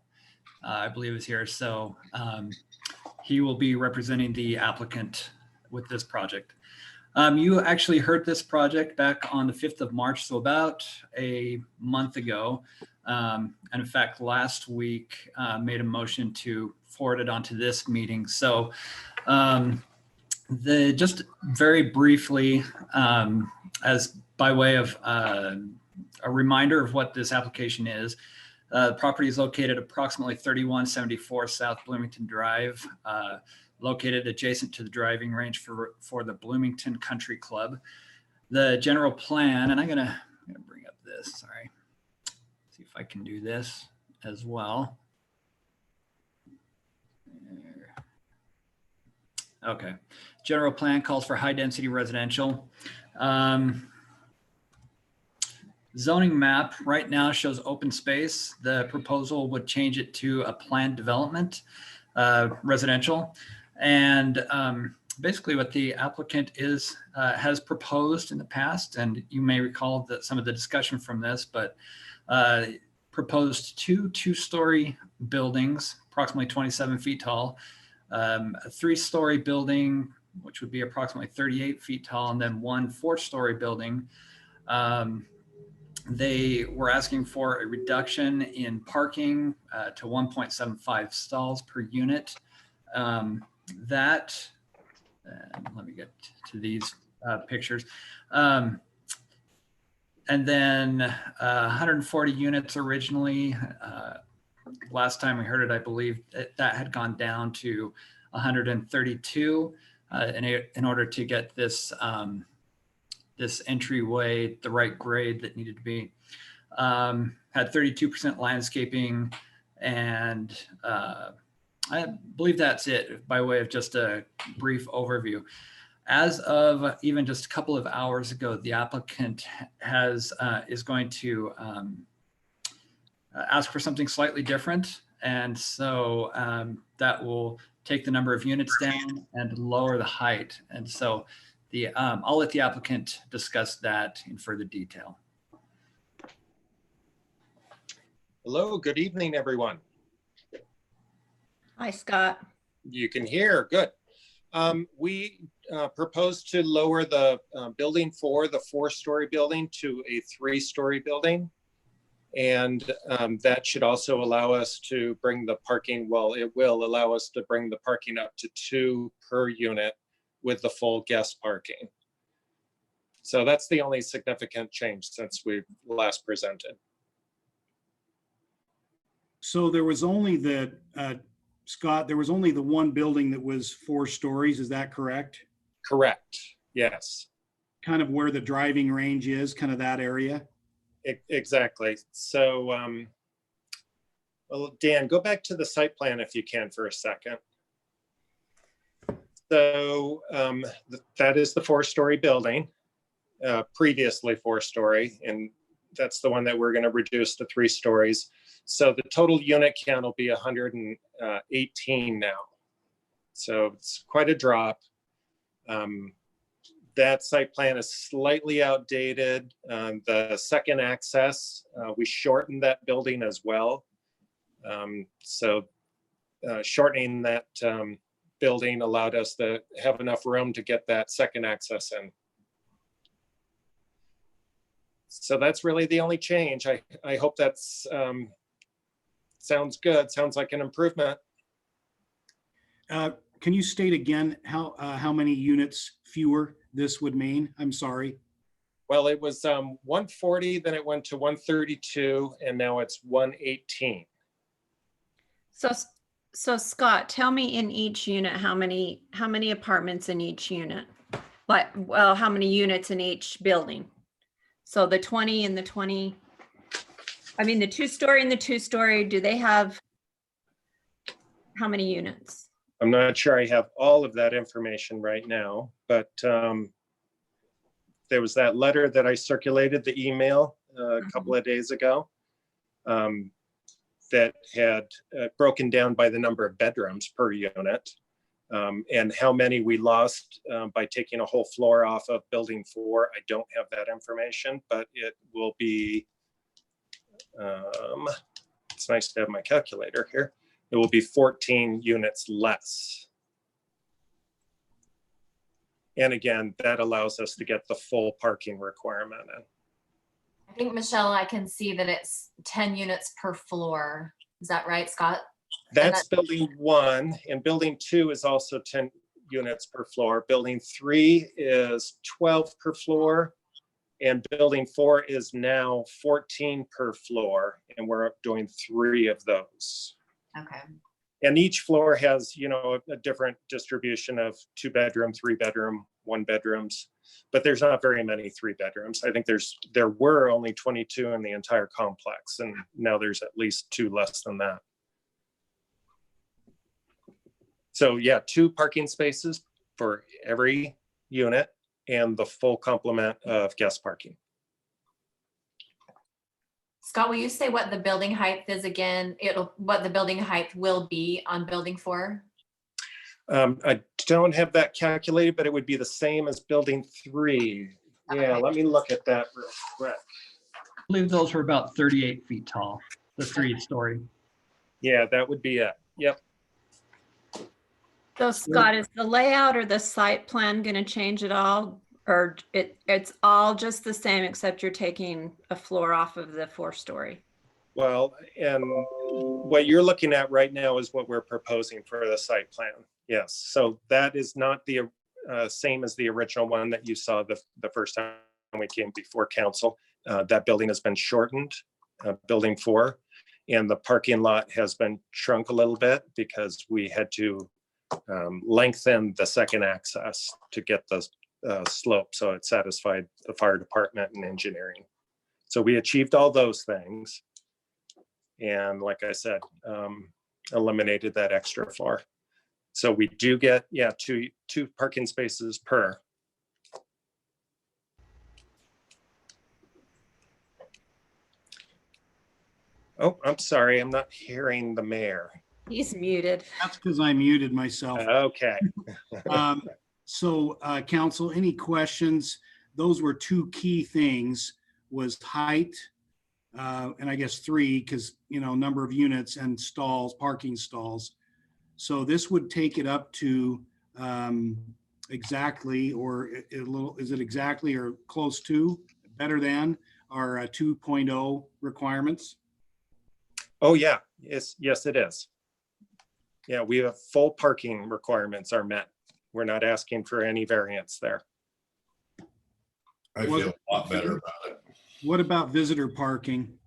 I believe is here. So he will be representing the applicant with this project. You actually heard this project back on the 5th of March, so about a month ago. And in fact, last week made a motion to forward it onto this meeting. So just very briefly, as by way of a reminder of what this application is, the property is located approximately 3174 South Bloomington Drive, located adjacent to the driving range for the Bloomington Country Club. The general plan, and I'm gonna bring up this, sorry. See if I can do this as well. Okay, general plan calls for high density residential. Zoning map right now shows open space. The proposal would change it to a planned development, residential. And basically what the applicant has proposed in the past, and you may recall that some of the discussion from this, but proposed two-story buildings, approximately 27 feet tall, a 3-story building, which would be approximately 38 feet tall, and then one 4-story building. They were asking for a reduction in parking to 1.75 stalls per unit. Let me get to these pictures. And then 140 units originally. Last time we heard it, I believe that had gone down to 132 in order to get this this entryway the right grade that needed to be. Had 32% landscaping, and I believe that's it by way of just a brief overview. As of even just a couple of hours ago, the applicant is going to ask for something slightly different. And so that will take the number of units down and lower the height. And so I'll let the applicant discuss that in further detail. Hello, good evening, everyone. Hi, Scott. You can hear, good. We propose to lower the building 4, the 4-story building, to a 3-story building. And that should also allow us to bring the parking, well, it will allow us to bring the parking up to 2 per unit with the full guest parking. So that's the only significant change since we last presented. So there was only Scott, there was only the one building that was 4 stories, is that correct? Correct, yes. Kind of where the driving range is, kind of that area? Exactly. So, well, Dan, go back to the site plan if you can for a second. So that is the 4-story building, previously 4-story, and that's the one that we're going to reduce to 3 stories. So the total unit count will be 118 now. So it's quite a drop. That site plan is slightly outdated. The second access, we shortened that building as well. Shortening that building allowed us to have enough room to get that second access in. So that's really the only change. I hope that's sounds good. Sounds like an improvement. Can you state again how many units fewer this would mean? I'm sorry. Well, it was 140, then it went to 132, and now it's 118. So Scott, tell me in each unit, how many apartments in each unit? Like, well, how many units in each building? So the 20 and the 20, I mean, the 2-story and the 2-story, do they have how many units? I'm not sure I have all of that information right now, but there was that letter that I circulated, the email a couple of days ago, that had broken down by the number of bedrooms per unit, and how many we lost by taking a whole floor off of building 4. I don't have that information, but it will be, it's nice to have my calculator here. It will be 14 units less. And again, that allows us to get the full parking requirement in. I think, Michelle, I can see that it's 10 units per floor. Is that right, Scott? That's building 1, and building 2 is also 10 units per floor. Building 3 is 12 per floor, and building 4 is now 14 per floor, and we're doing 3 of those. Okay. And each floor has, you know, a different distribution of 2-bedroom, 3-bedroom, 1-bedrooms, but there's not very many 3-bedrooms. I think there were only 22 in the entire complex, and now there's at least 2 less than that. So yeah, 2 parking spaces for every unit and the full complement of guest parking. Scott, will you say what the building height is again? What the building height will be on building 4? I don't have that calculated, but it would be the same as building 3. Yeah, let me look at that real quick. I believe those were about 38 feet tall, the 3-story. Yeah, that would be it. Yep. So Scott, is the layout or the site plan going to change at all? Or it's all just the same except you're taking a floor off of the 4-story? Well, and what you're looking at right now is what we're proposing for the site plan. Yes, so that is not the same as the original one that you saw the first time we came before council. That building has been shortened, building 4, and the parking lot has been shrunk a little bit because we had to lengthen the second access to get the slope, so it satisfied the fire department and engineering. So we achieved all those things. And like I said, eliminated that extra floor. So we do get, yeah, two parking spaces per. Oh, I'm sorry, I'm not hearing the mayor. He's muted. That's because I muted myself. Okay. So council, any questions? Those were two key things, was height, and I guess three, because, you know, number of units and stalls, parking stalls. So this would take it up to exactly, or a little, is it exactly or close to, better than our 2.0 requirements? Oh, yeah. Yes, it is. Yeah, we have full parking requirements are met. We're not asking for any variance there. I feel a lot better about it. What about visitor parking?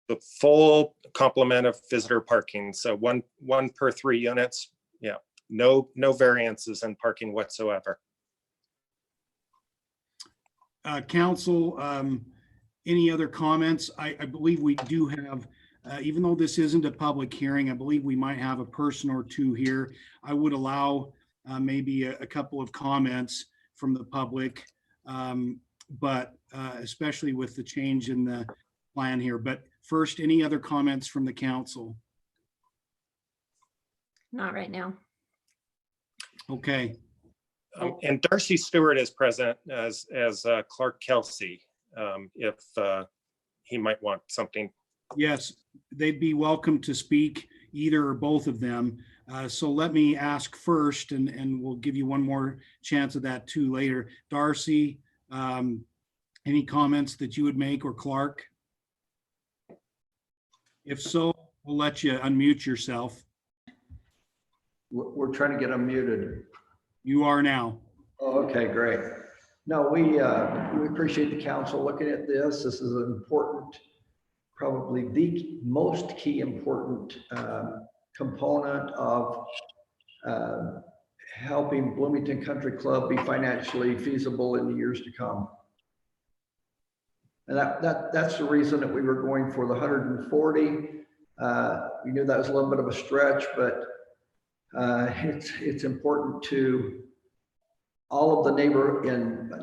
The full complement of visitor parking. So one per 3 units. Yeah, no variances in parking whatsoever. Council, any other comments? I believe we do have, even though this isn't a public hearing, I believe we might have a person or two here. I would allow maybe a couple of comments from the public, but especially with the change in the plan here. But first, any other comments from the council? Not right now. Okay. And Darcy Stewart is present as Clark Kelsey, if he might want something. Yes, they'd be welcome to speak, either or both of them. So let me ask first, and we'll give you one more chance of that too later. Darcy, any comments that you would make, or Clark? If so, we'll let you unmute yourself. We're trying to get unmuted. You are now. Oh, okay, great. No, we appreciate the council looking at this. This is an important, probably the most key important component of helping Bloomington Country Club be financially feasible in the years to come. And that's the reason that we were going for the 140. We knew that was a little bit of a stretch, but it's important to all of the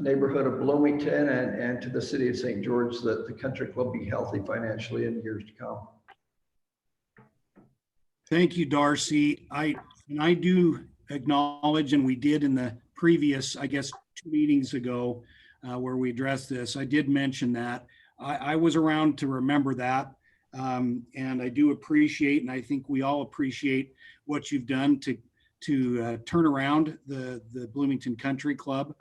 neighborhood of Bloomington and to the city of St. George that the country club be healthy financially in the years to come. Thank you, Darcy. I do acknowledge, and we did in the previous, I guess, 2 meetings ago, where we addressed this. I did mention that. I was around to remember that. And I do appreciate, and I think we all appreciate what you've done to turn around the Bloomington Country Club.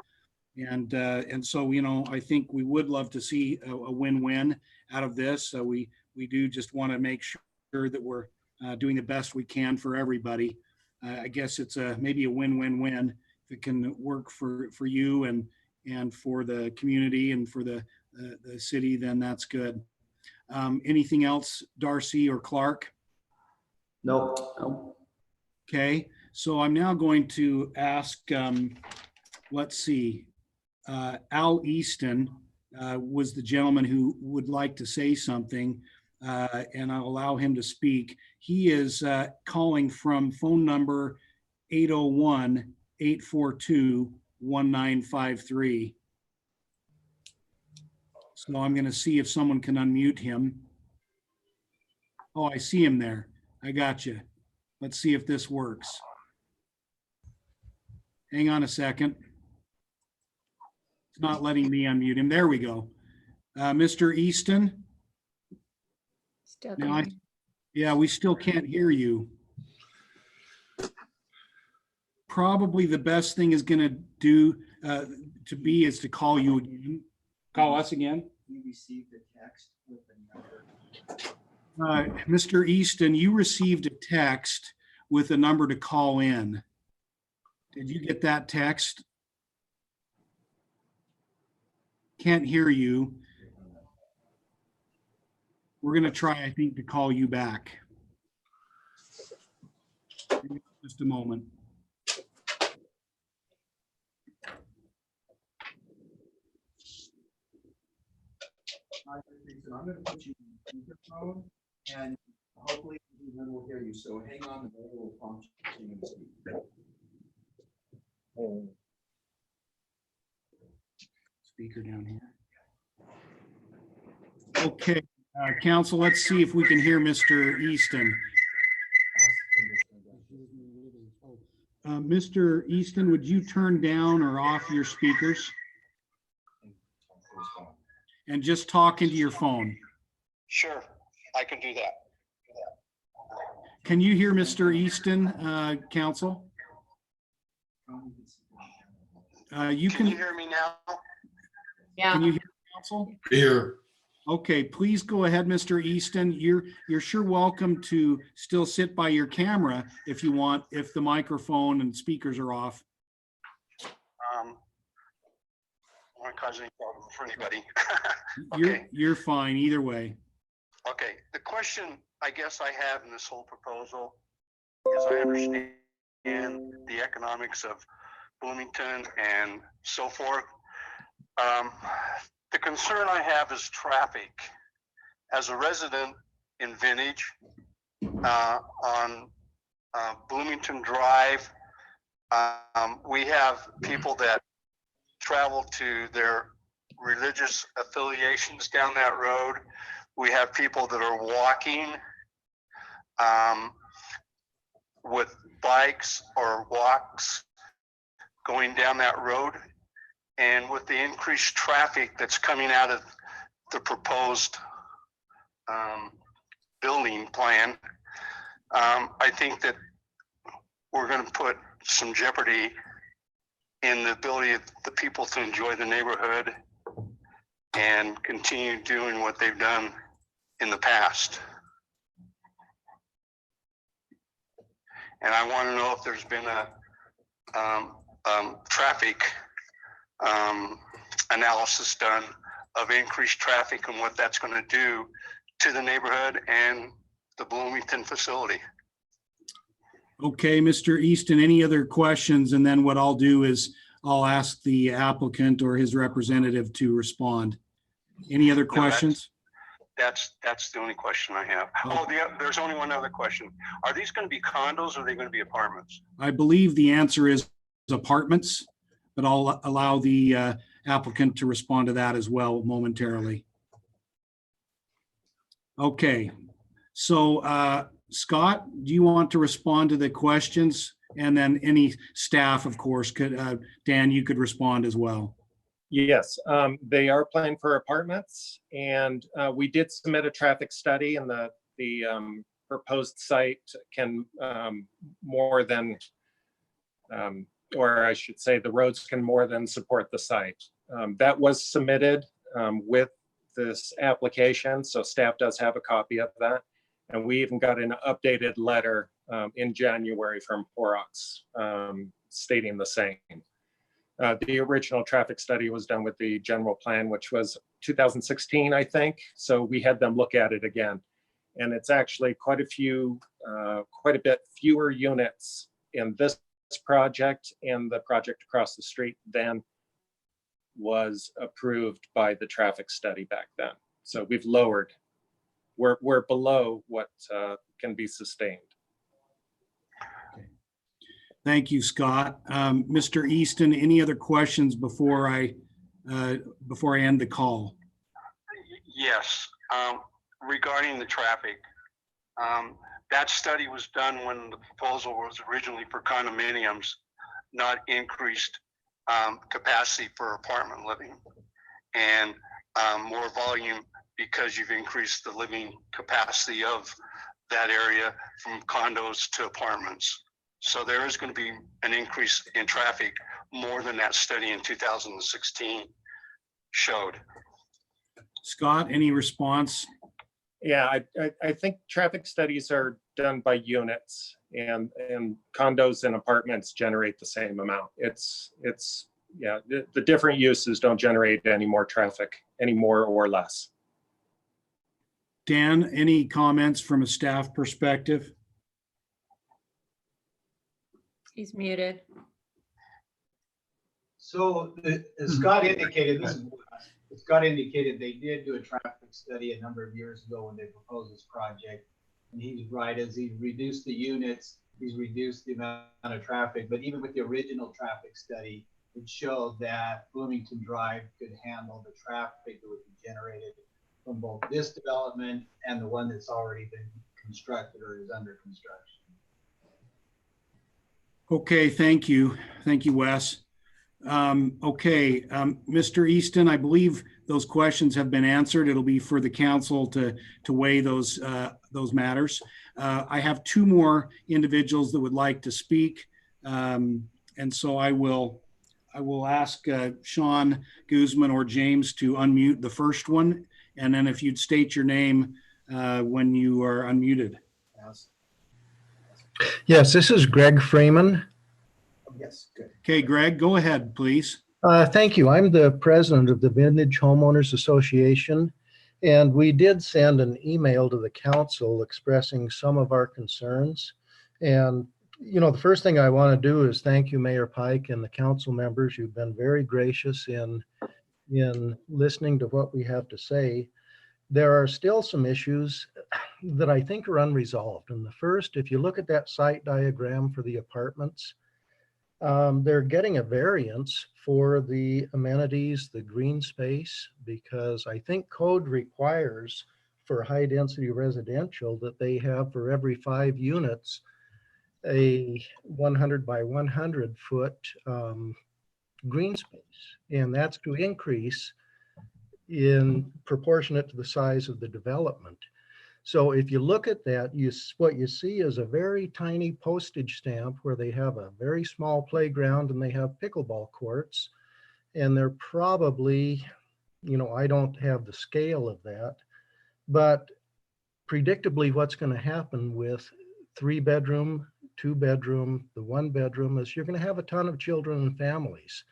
And so, you know, I think we would love to see a win-win out of this. So we do just want to make sure that we're doing the best we can for everybody. I guess it's maybe a win-win-win. If it can work for you and for the community and for the city, then that's good. Anything else, Darcy or Clark? No. Okay, so I'm now going to ask, let's see, Al Easton was the gentleman who would like to say something, and I'll allow him to speak. He is calling from phone number 801-842-1953. So I'm going to see if someone can unmute him. Oh, I see him there. I got you. Let's see if this works. Hang on a second. It's not letting me unmute him. There we go. Mr. Easton? Still Now there. yeah, we still can't hear you. Probably the best thing is going to do is to call you again. Call us again. We received a text with a number. Mr. Easton, you received a text with a number to call in. Did you get that text? Can't hear you. We're going to try, I think, to call you back. Just a moment. Hi, Teresa. I'm going to put you on speakerphone, and hopefully everyone will hear you. So hang on, the board will prompt you to speak. Speaker down here. Okay, council, let's see if we can hear Mr. Easton. Mr. Easton, would you turn down or off your speakers? And just talk into your phone. Sure, I can do that. Can you hear Mr. Easton, council? You Can you hear me now? Yeah. Can you hear council? Here. Okay, please go ahead, Mr. Easton. You're sure welcome to still sit by your camera if you want, if the microphone and speakers are off. I won't cause any problem for anybody. Okay. You're fine either way. Okay, the question I guess I have in this whole proposal is I understand the economics of Bloomington and so forth. The concern I have is traffic. As a resident in Vintage on Bloomington Drive, we have people that travel to their religious affiliations down that road. We have people that are walking with bikes or walks going down that road. And with the increased traffic that's coming out of the proposed building plan, I think that we're going to put some jeopardy in the ability of the people to enjoy the neighborhood and continue doing what they've done in the past. And I want to know if there's been a traffic analysis done of increased traffic and what that's going to do to the neighborhood and the Bloomington facility. Okay, Mr. Easton, any other questions? And then what I'll do is I'll ask the applicant or his representative to respond. Any other questions? That's the only question I have. Oh, there's only one other question. Are these going to be condos or are they going to be apartments? I believe the answer is apartments, but I'll allow the applicant to respond to that as well momentarily. Okay, so Scott, do you want to respond to the questions? And then any staff, of course, could, Dan, you could respond as well. Yes, they are planning for apartments, and we did submit a traffic study, and the proposed site can more than, or I should say, the roads can more than support the site. That was submitted with this application, so staff does have a copy of that, and we even got an updated letter in January from Porox stating the same. The original traffic study was done with the general plan, which was 2016, I think. So we had them look at it again. And it's actually quite a bit fewer units in this project and the project across the street than was approved by the traffic study back then. So we've lowered, we're below what can be sustained. Thank you, Scott. Mr. Easton, any other questions before I end the call? Yes, regarding the traffic, that study was done when the proposal was originally for condominiums, not increased capacity for apartment living and more volume because you've increased the living capacity of that area from condos to apartments. So there is going to be an increase in traffic more than that study in 2016 showed. Scott, any response? Yeah, I think traffic studies are done by units, and condos and apartments generate the same amount. It's yeah, the different uses don't generate any more traffic, any more or less. Dan, any comments from a staff perspective? He's muted. So as Scott indicated, this is Scott indicated they did do a traffic study a number of years ago when they proposed this project. And he's right, as he reduced the units, he's reduced the amount of traffic. But even with the original traffic study, it showed that Bloomington Drive could handle the traffic that would be generated from both this development and the one that's already been constructed or is under construction. Okay, thank you. Thank you, Wes. Mr. Easton, I believe those questions have been answered. It'll be for the council to weigh those matters. I have two more individuals that would like to speak. And so I will ask Sean Guzman or James to unmute the first one. And then if you'd state your name when you are unmuted. Yes, this is Greg Freeman. Yes, good. Okay, Greg, go ahead, please. Thank you. I'm the president of the Vintage Homeowners Association, and we did send an email to the council expressing some of our concerns. And, you know, the first thing I want to do is thank you, Mayor Pike, and the council members. You've been very gracious in listening to what we have to say. There are still some issues that I think are unresolved. And the first, if you look at that site diagram for the apartments, they're getting a variance for the amenities, the green space, because I think code requires for high density residential that they have for every 5 units a 100 by 100 foot green space. And that's to increase in proportionate to the size of the development. So if you look at that, what you see is a very tiny postage stamp where they have a very small playground and they have pickleball courts. And they're probably, you know, I don't have the scale of that, but predictably what's going to happen with 3-bedroom, 2-bedroom, the 1-bedroom is you're going to have a ton of children and families.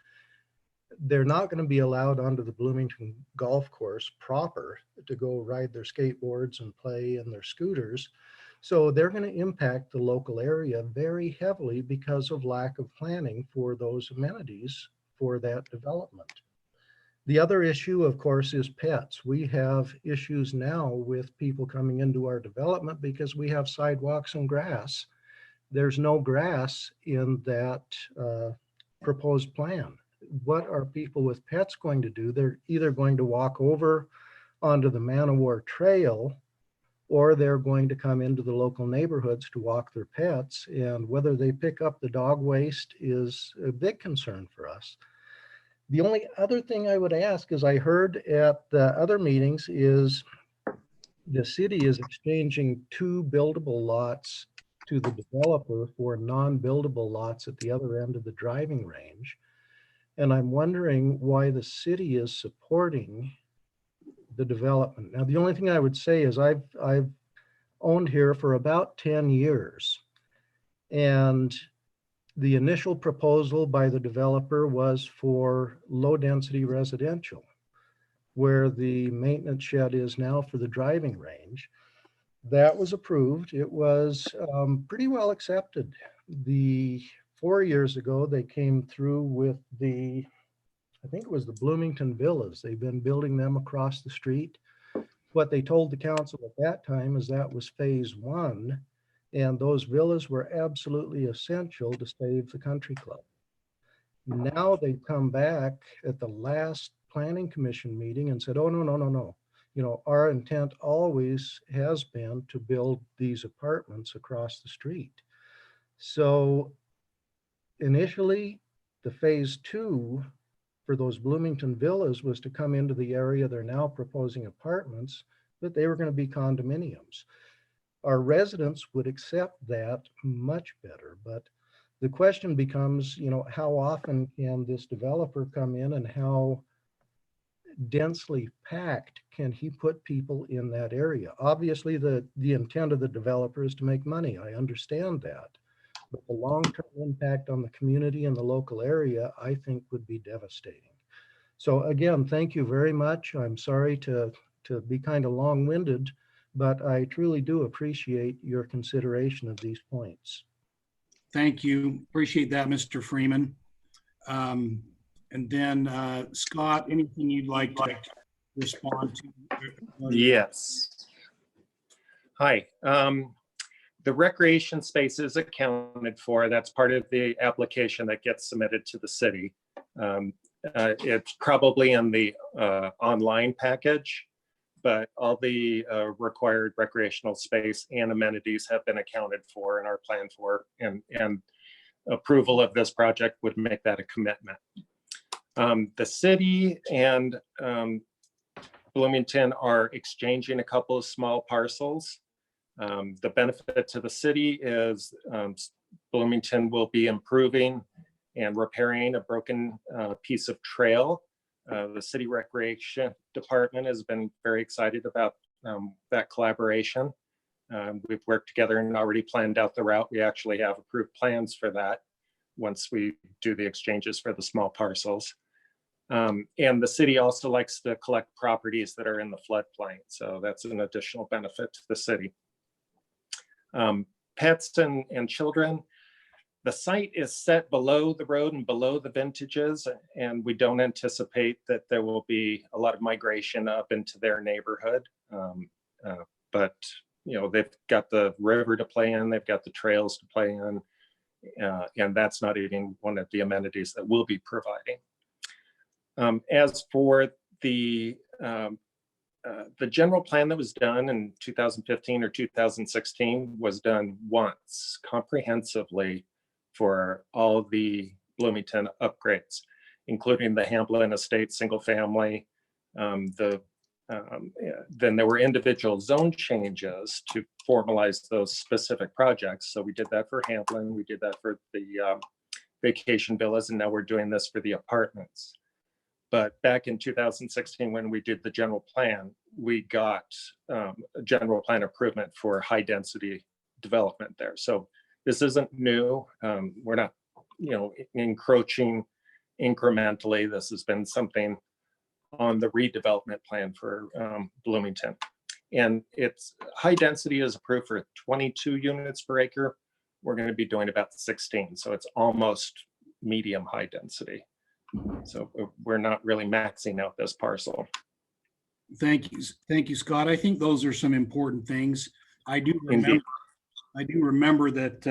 They're not going to be allowed onto the Bloomington golf course proper to go ride their skateboards and play in their scooters. So they're going to impact the local area very heavily because of lack of planning for those amenities for that development. The other issue, of course, is pets. We have issues now with people coming into our development because we have sidewalks and grass. There's no grass in that proposed plan. What are people with pets going to do? They're either going to walk over onto the Man-O-War Trail, or they're going to come into the local neighborhoods to walk their pets. And whether they pick up the dog waste is a big concern for us. The only other thing I would ask is I heard at the other meetings is the city is exchanging 2 buildable lots to the developer for non-buildable lots at the other end of the driving range. And I'm wondering why the city is supporting the development. Now, the only thing I would say is I've owned here for about 10 years. And the initial proposal by the developer was for low density residential, where the maintenance shed is now for the driving range. That was approved. It was pretty well accepted. 4 years ago, they came through with I think it was the Bloomington Villas. They've been building them across the street. What they told the council at that time is that was phase 1, and those villas were absolutely essential to save the country club. Now they've come back at the last planning commission meeting and said, oh, no. You know, our intent always has been to build these apartments across the street. So initially, the phase 2 for those Bloomington villas was to come into the area. They're now proposing apartments, but they were going to be condominiums. Our residents would accept that much better, but the question becomes, you know, how often can this developer come in and how densely packed can he put people in that area? Obviously, the intent of the developer is to make money. I understand that. But the long-term impact on the community and the local area, I think, would be devastating. So again, thank you very much. I'm sorry to be kind of long-winded, but I truly do appreciate your consideration of these points. Thank you. Appreciate that, Mr. Freeman. And then Scott, anything you'd like to respond to? Yes. Hi. The recreation space is accounted for. That's part of the application that gets submitted to the city. It's probably in the online package, but all the required recreational space and amenities have been accounted for and are planned for, and approval of this project would make that a commitment. The city and Bloomington are exchanging a couple of small parcels. The benefit to the city is Bloomington will be improving and repairing a broken piece of trail. The city recreation department has been very excited about that collaboration. We've worked together and already planned out the route. We actually have approved plans for that once we do the exchanges for the small parcels. And the city also likes to collect properties that are in the floodplain. So that's an additional benefit to the city. Pets and children, the site is set below the road and below the vintages, and we don't anticipate that there will be a lot of migration up into their neighborhood. But you know, they've got the river to play in, they've got the trails to play in, and that's not even one of the amenities that we'll be providing. As for the general plan that was done in 2015 or 2016 was done once comprehensively for all of the Bloomington upgrades, including the Hamblin Estate single family. Then there were individual zone changes to formalize those specific projects. So we did that for Hamblin, we did that for the vacation villas, and now we're doing this for the apartments. But back in 2016, when we did the general plan, we got a general plan improvement for high density development there. So this isn't new. We're not, you know, encroaching incrementally. This has been something on the redevelopment plan for Bloomington. And it's high density is approved for 22 units per acre. We're going to be doing about 16. So it's almost medium high density. So we're not really maxing out this parcel. Thank you, Scott. I think those are some important things. I do remember that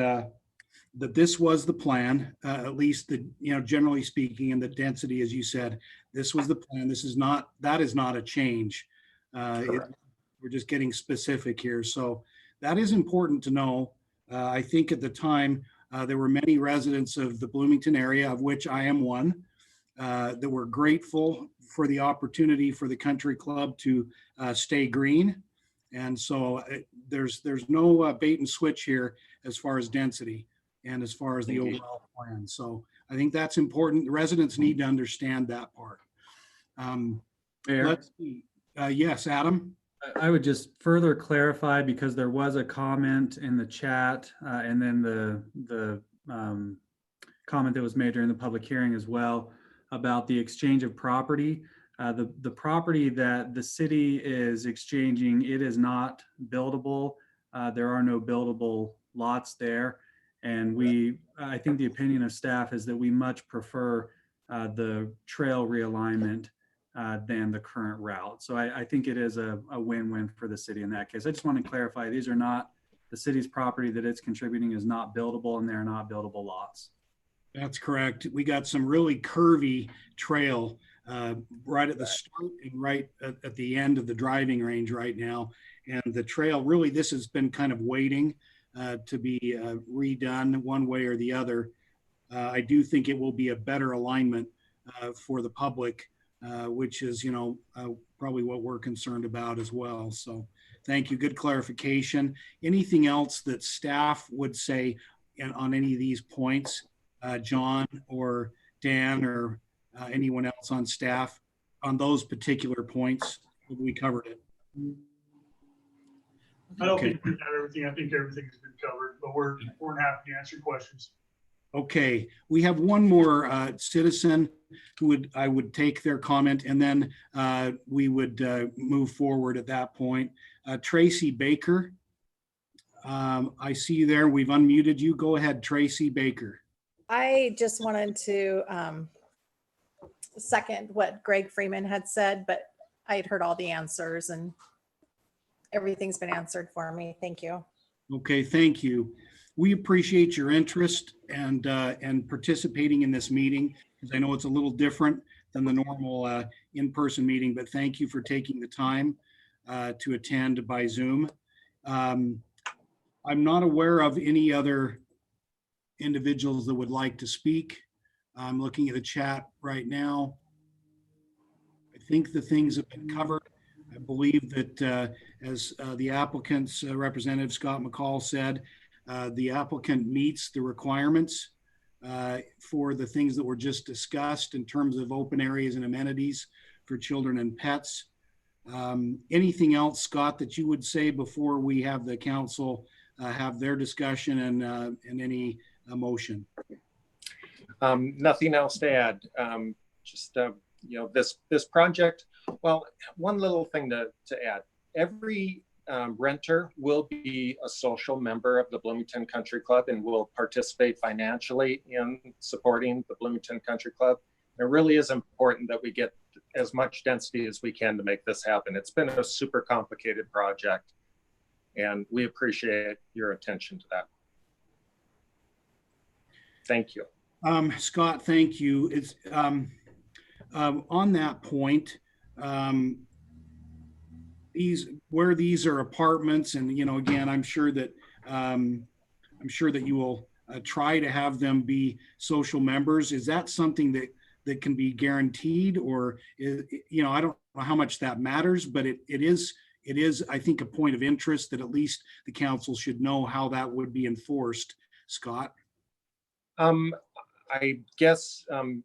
that this was the plan, at least the, you know, generally speaking, and the density, as you said, this was the plan. This is not, that is not a change. We're just getting specific here. So that is important to know. I think at the time, there were many residents of the Bloomington area, of which I am one, that were grateful for the opportunity for the country club to stay green. And so there's no bait and switch here as far as density and as far as the overall plan. So I think that's important. The residents need to understand that part. Let's see. Yes, Adam. I would just further clarify, because there was a comment in the chat and then the comment that was made during the public hearing as well about the exchange of property. The property that the city is exchanging, it is not buildable. There are no buildable lots there. And I think the opinion of staff is that we much prefer the trail realignment than the current route. So I think it is a win-win for the city in that case. I just want to clarify, these are not, the city's property that it's contributing is not buildable, and they're not buildable lots. That's correct. We got some really curvy trail right at the start and right at the end of the driving range right now. And the trail, really, this has been kind of waiting to be redone one way or the other. I do think it will be a better alignment for the public, which is, you know, probably what we're concerned about as well. So thank you. Good clarification. Anything else that staff would say on any of these points? John or Dan or anyone else on staff on those particular points? We covered it. I don't think we've got everything. I think everything has been covered, but we're more than happy to answer questions. Okay, we have one more citizen who I would take their comment, and then we would move forward at that point. Tracy Baker, I see you there. We've unmuted you. Go ahead, Tracy Baker. I just wanted to second what Greg Freeman had said, but I had heard all the answers and everything's been answered for me. Thank you. Okay, thank you. We appreciate your interest and participating in this meeting, because I know it's a little different than the normal in-person meeting, but thank you for taking the time to attend by Zoom. I'm not aware of any other individuals that would like to speak. I'm looking at the chat right now. I think the things have been covered. I believe that as the applicant's representative, Scott McCall, said, the applicant meets the requirements for the things that were just discussed in terms of open areas and amenities for children and pets. Anything else, Scott, that you would say before we have the council have their discussion and any motion? Nothing else to add. Just this project. Well, one little thing to add: every renter will be a social member of the Bloomington Country Club and will participate financially in supporting the Bloomington Country Club. It really is important that we get as much density as we can to make this happen. It's been a super complicated project, and we appreciate your attention to that. Thank you. Scott, thank you. It's on that point, these are apartments, and again, I'm sure that you will try to have them be social members. Is that something that can be guaranteed, or I don't know how much that matters, but it is I think a point of interest that at least the council should know how that would be enforced. Scott? I guess I'm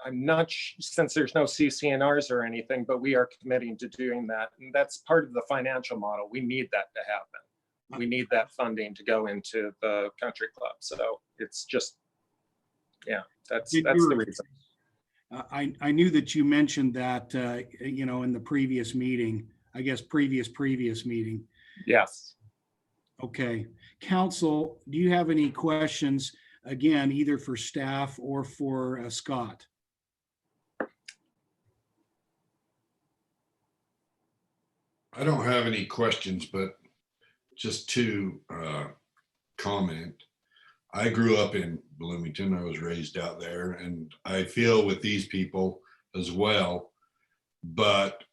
not, since there's no CCNRs or anything, but we are committing to doing that. And that's part of the financial model. We need that to happen. We need that funding to go into the country club. So it's just, yeah, that's the reason. I knew that you mentioned that, in the previous meeting, I guess previous meeting. Yes. Okay. Council, do you have any questions, again, either for staff or for Scott? I don't have any questions, but just to comment. I grew up in Bloomington. I was raised out there, and I feel with these people as well. But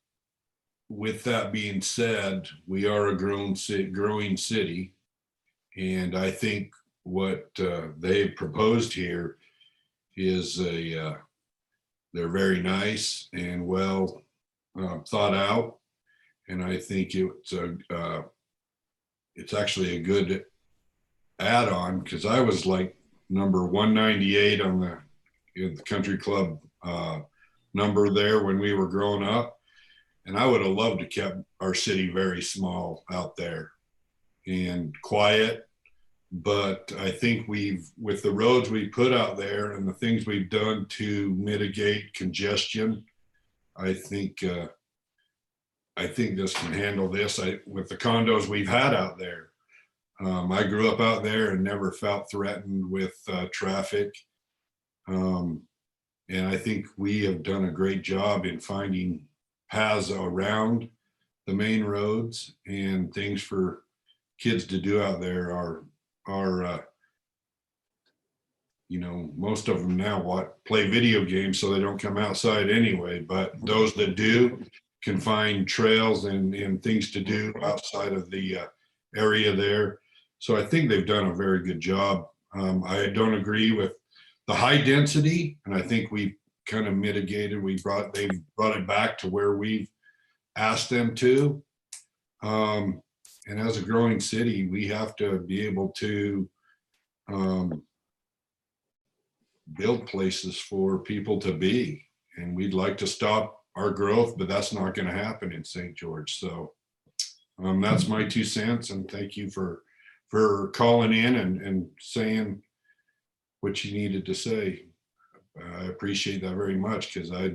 with that being said, we are a growing city, and I think what they've proposed here is they're very nice and well thought out. And I think it's actually a good add-on, because I was like number 198 on the country club number there when we were growing up. And I would have loved to kept our city very small out there and quiet. But I think with the roads we put out there and the things we've done to mitigate congestion, I think this can handle this. With the condos we've had out there, I grew up out there and never felt threatened with traffic. And I think we have done a great job in finding paths around the main roads, and things for kids to do out there are most of them now play video games, so they don't come outside anyway. But those that do can find trails and things to do outside of the area there. So I think they've done a very good job. I don't agree with the high density, and I think we kind of mitigated. They've brought it back to where we've asked them to. And as a growing city, we have to be able to build places for people to be. And we'd like to stop our growth, but that's not going to happen in St. George. So that's my 2 cents. And thank you for calling in and saying what you needed to say. I appreciate that very much, because I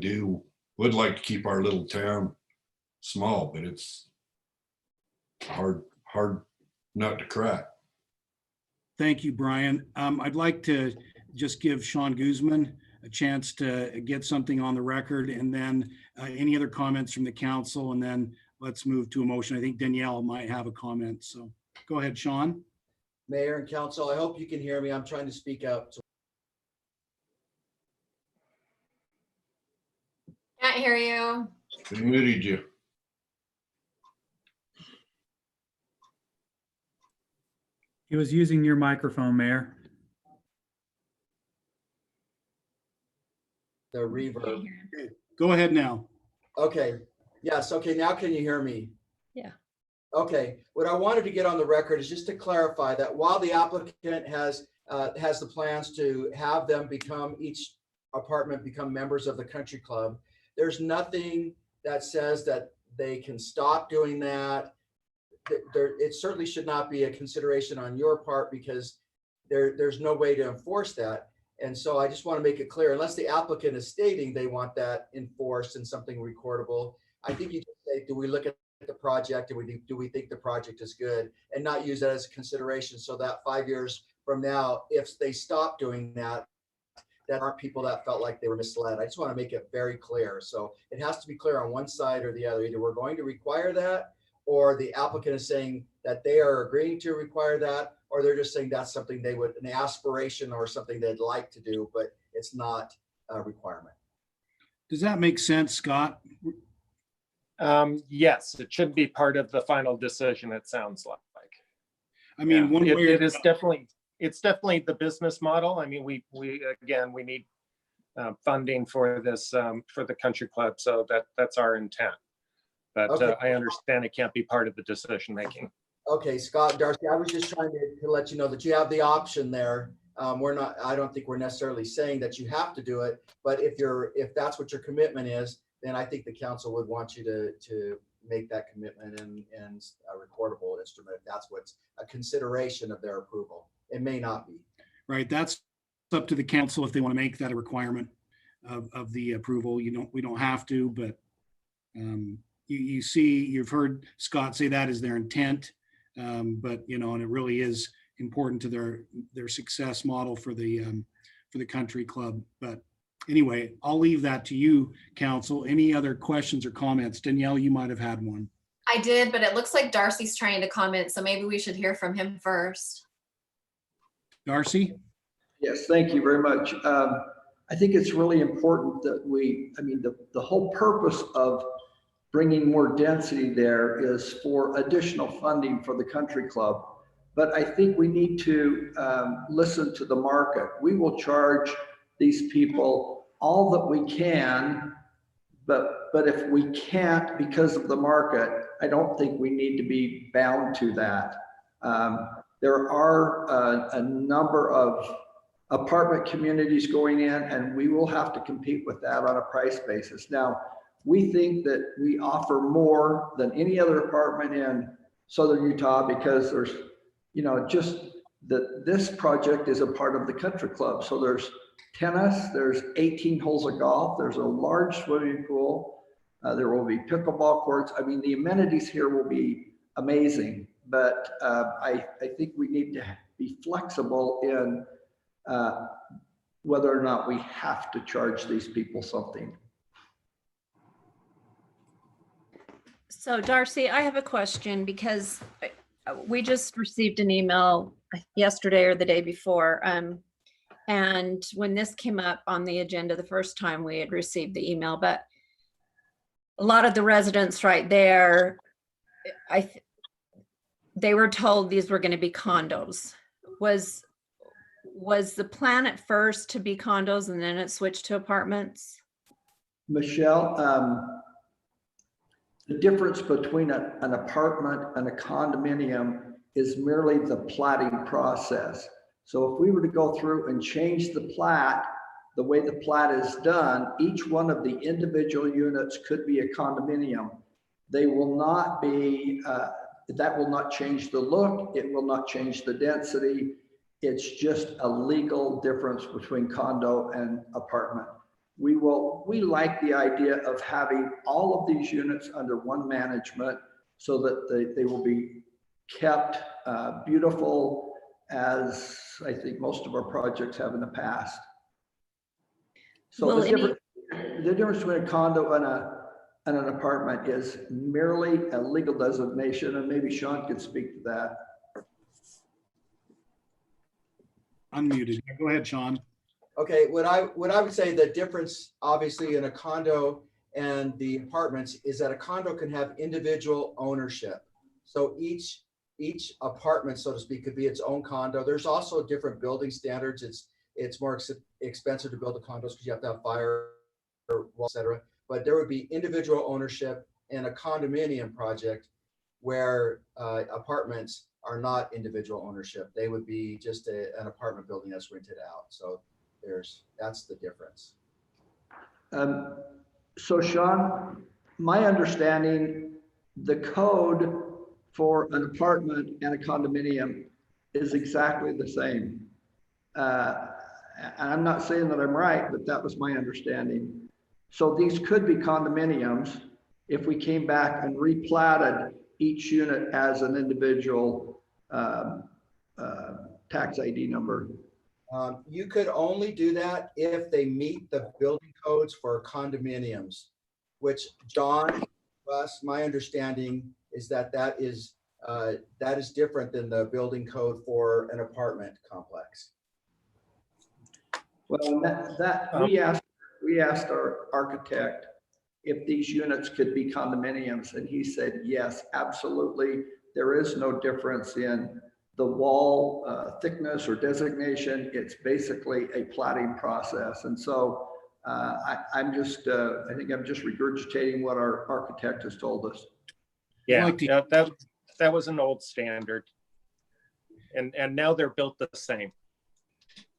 would like to keep our little town small, but it's hard nut to crack. Thank you, Brian. I'd like to just give Sean Guzman a chance to get something on the record, and then any other comments from the council, and then let's move to a motion. I think Danielle might have a comment, so go ahead, Sean. Mayor and council, I hope you can hear me. I'm trying to speak up. Can't hear you. We muted you. He was using your microphone, Mayor. The reverb. Okay, go ahead now. Okay, yes, okay, now can you hear me? Yeah. Okay, what I wanted to get on the record is just to clarify that while the applicant has the plans to have them become, each apartment become members of the country club, there's nothing that says that they can stop doing that. It certainly should not be a consideration on your part, because there's no way to enforce that. And so I just want to make it clear, unless the applicant is stating they want that enforced in something recordable, I think you just say, do we look at the project and do we think the project is good, and not use that as a consideration, so that 5 years from now, if they stop doing that, that aren't people that felt like they were misled. I just want to make it very clear. So it has to be clear on one side or the other. Either we're going to require that, or the applicant is saying that they are agreeing to require that, or they're just saying that's something they would, an aspiration or something they'd like to do, but it's not a requirement. Does that make sense, Scott? Yes, it should be part of the final decision, it sounds like. I mean, Yeah, one way it is definitely, it's definitely the business model. I mean, we need funding for this, for the country club. So that's our intent. But Okay. I understand it can't be part of the decision making. Okay, Scott, Darcy, I was just trying to let you know that you have the option there. I don't think we're necessarily saying that you have to do it, but if that's what your commitment is, then I think the council would want you to make that commitment and a recordable instrument, if that's what's a consideration of their approval. It may not be. Right, that's up to the council if they want to make that a requirement of the approval. We don't have to, but you've heard Scott say that is their intent, but and it really is important to their success model for the country club. But anyway, I'll leave that to you, council. Any other questions or comments? Danielle, you might have had one. I did, but it looks like Darcy's trying to comment, so maybe we should hear from him first. Darcy? Yes, thank you very much. I think it's really important that the whole purpose of bringing more density there is for additional funding for the country club. But I think we need to listen to the market. We will charge these people all that we can, but if we can't because of the market, I don't think we need to be bound to that. There are a number of apartment communities going in, and we will have to compete with that on a price basis. Now, we think that we offer more than any other apartment in Southern Utah, because there's, just that this project is a part of the country club. So there's tennis, there's 18 holes of golf, there's a large swimming pool, there will be pickleball courts. I mean, the amenities here will be amazing, but I think we need to be flexible in whether or not we have to charge these people something. So Darcy, I have a question, because we just received an email yesterday or the day before. And when this came up on the agenda the first time, we had received the email, but a lot of the residents right there, they were told these were going to be condos. Was the plan at first to be condos and then it switched to apartments? Michelle, the difference between an apartment and a condominium is merely the platting process. So if we were to go through and change the plat, the way the plat is done, each one of the individual units could be a condominium. They will not be, that will not change the look. It will not change the density. It's just a legal difference between condo and apartment. We like the idea of having all of these units under one management, so that they will be kept beautiful, as I think most of our projects have in the past. So Will the difference between a condo and an apartment is merely a legal designation, and maybe Sean could speak to that. Unmuted. Go ahead, Sean. Okay, what I would say the difference obviously in a condo and the apartments is that a condo can have individual ownership. So each apartment, so to speak, could be its own condo. There's also different building standards. It's more expensive to build the condos because you have to have fire, wall, et cetera. But there would be individual ownership in a condominium project where apartments are not individual ownership. They would be just an apartment building that's rented out. So that's the difference. So Sean, my understanding, the code for an apartment and a condominium is exactly the same. And I'm not saying that I'm right, but that was my understanding. So these could be condominiums if we came back and replatted each unit as an individual tax ID number. You could only do that if they meet the building codes for condominiums, which John, Russ, my understanding is that is different than the building code for an apartment complex. Well, we asked our architect if these units could be condominiums, and he said, yes, absolutely. There is no difference in the wall thickness or designation. It's basically a platting process. And so I think I'm just regurgitating what our architect has told us. Yeah, that was an old standard. And now they're built the same.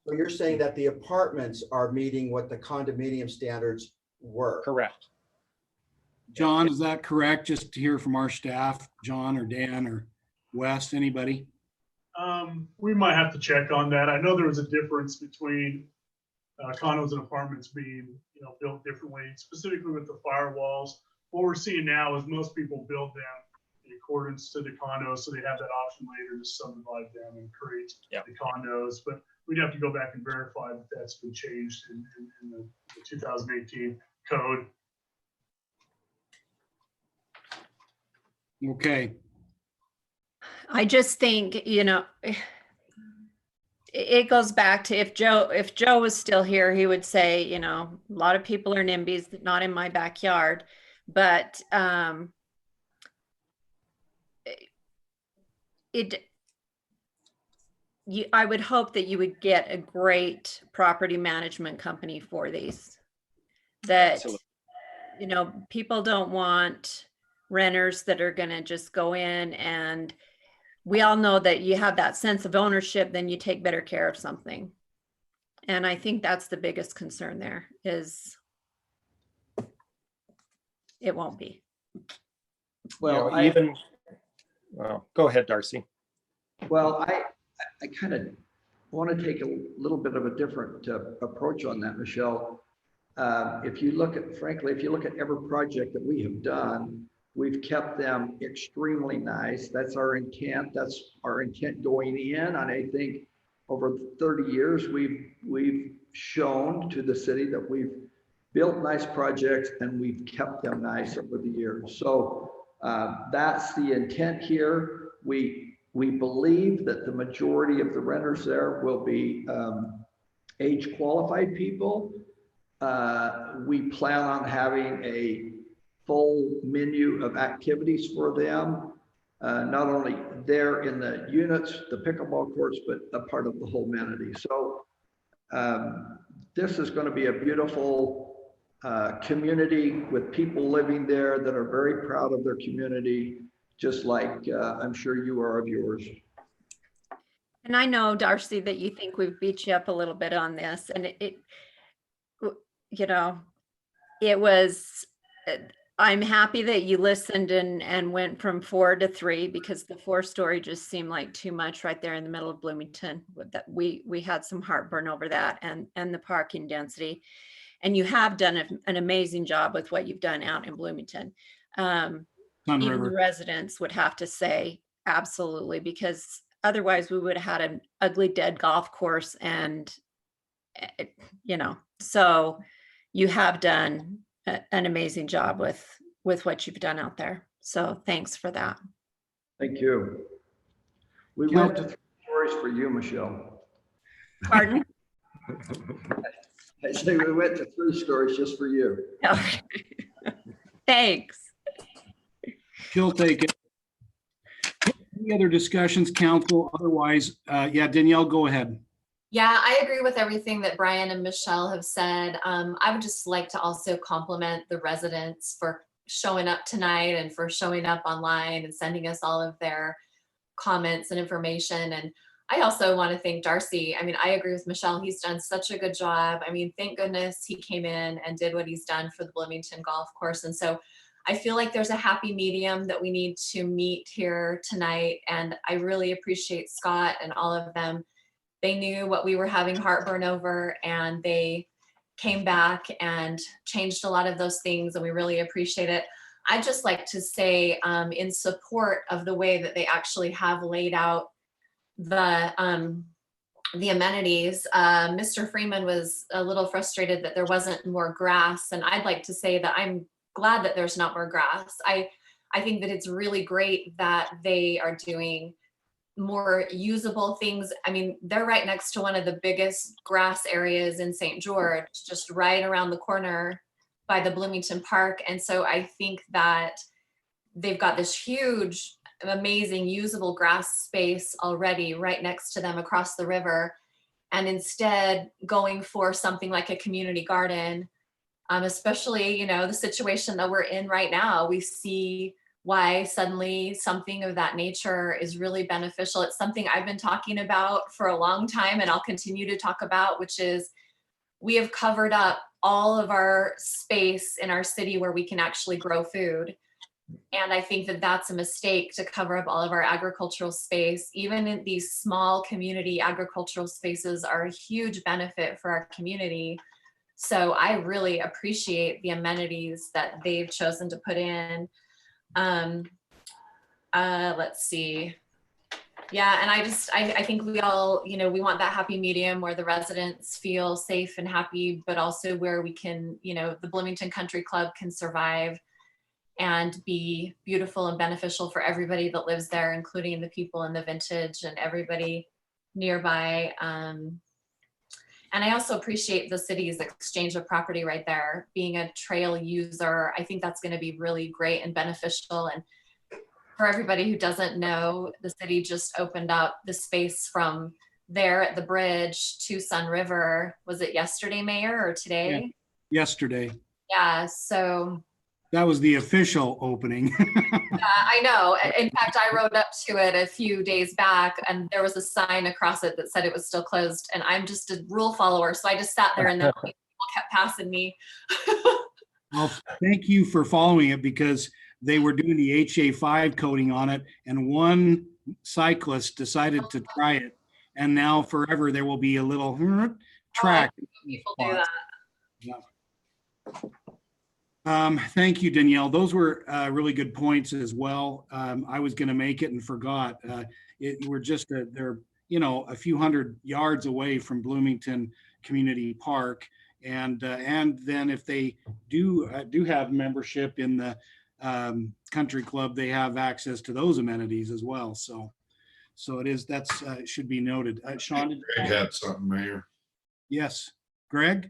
So you're saying that the apartments are meeting what the condominium standards were? Correct. John, is that correct? Just to hear from our staff, John or Dan or Wes, anybody? We might have to check on that. I know there was a difference between condos and apartments being, built differently, specifically with the firewalls. What we're seeing now is most people build them in accordance to the condos, so they have that option later to subdivide them and create the condos. But we'd have to go back and verify that that's been changed in the 2018 code. Okay. I just think, it goes back to if Joe was still here, he would say, a lot of people are NIMBYs, not in my backyard, but I would hope that you would get a great property management company for these. That, Absolutely. People don't want renters that are going to just go in, and we all know that you have that sense of ownership, then you take better care of something. And I think that's the biggest concern there is it won't be. Well, go ahead, Darcy. Well, I kind of want to take a little bit of a different approach on that, Michelle. If you look at every project that we have done, we've kept them extremely nice. That's our intent. That's our intent going in. And I think over 30 years, we've shown to the city that we've built nice projects and we've kept them nice over the years. So that's the intent here. We believe that the majority of the renters there will be age qualified people. We plan on having a full menu of activities for them, not only there in the units, the pickleball courts, but a part of the whole amenity. So this is going to be a beautiful community with people living there that are very proud of their community, just like I'm sure you are of yours. And I know, Darcy, that you think we've beat you up a little bit on this, and it was, I'm happy that you listened and went from 4 to 3, because the 4-story just seemed like too much right there in the middle of Bloomington. That we had some heartburn over that and the parking density. And you have done an amazing job with what you've done out in Bloomington. Even the residents would have to say absolutely, because otherwise we would have had an ugly dead golf course, and so you have done an amazing job with what you've done out there. So thanks for that. Thank you. We went to 3 stories for you, Michelle. Pardon? I say we went to 3 stories just for you. Okay. Thanks. She'll take it. Any other discussions, council? Otherwise, yeah, Danielle, go ahead. Yeah, I agree with everything that Brian and Michelle have said. I would just like to also compliment the residents for showing up tonight and for showing up online and sending us all of their comments and information. And I also want to thank Darcy. I mean, I agree with Michelle. He's done such a good job. I mean, thank goodness he came in and did what he's done for the Bloomington Golf Course. And so I feel like there's a happy medium that we need to meet here tonight. And I really appreciate Scott and all of them. They knew what we were having heartburn over, and they came back and changed a lot of those things, and we really appreciate it. I'd just like to say in support of the way that they actually have laid out the amenities, Mr. Freeman was a little frustrated that there wasn't more grass, and I'd like to say that I'm glad that there's not more grass. I think that it's really great that they are doing more usable things. I mean, they're right next to one of the biggest grass areas in St. George, just right around the corner by the Bloomington Park. And so I think that they've got this huge, amazing, usable grass space already right next to them across the river. And instead going for something like a community garden, especially, you know, the situation that we're in right now, we see why suddenly something of that nature is really beneficial. It's something I've been talking about for a long time, and I'll continue to talk about, which is we have covered up all of our space in our city where we can actually grow food. And I think that that's a mistake to cover up all of our agricultural space. Even in these small community agricultural spaces are a huge benefit for our community. So I really appreciate the amenities that they've chosen to put in. Let's see. Yeah, and I think we all, you know, we want that happy medium where the residents feel safe and happy, but also where we can, you know, the Bloomington Country Club can survive and be beautiful and beneficial for everybody that lives there, including the people in the Vintage and everybody nearby. And I also appreciate the city's exchange of property right there. Being a trail user, I think that's going to be really great and beneficial. And for everybody who doesn't know, the city just opened up the space from there at the bridge to Sun River. Was it yesterday, Mayor, or today? Yeah, yesterday. Yeah, so. That was the official opening. I know. In fact, I rode up to it a few days back and there was a sign across it that said it was still closed. And I'm just a rule follower. So I just sat there and then people kept passing me. Well, thank you for following it, because they were doing the HA5 coating on it and one cyclist decided to try it. And now forever there will be a little track. People do that. Yeah. Thank you, Danielle. Those were really good points as well. I was going to make it and forgot. We're just they're, you know, a few hundred yards away from Bloomington Community Park, and then if they do have membership in the country club, they have access to those amenities as well. So it is should be noted. Sean, did Greg had something, Mayor. Yes, Greg.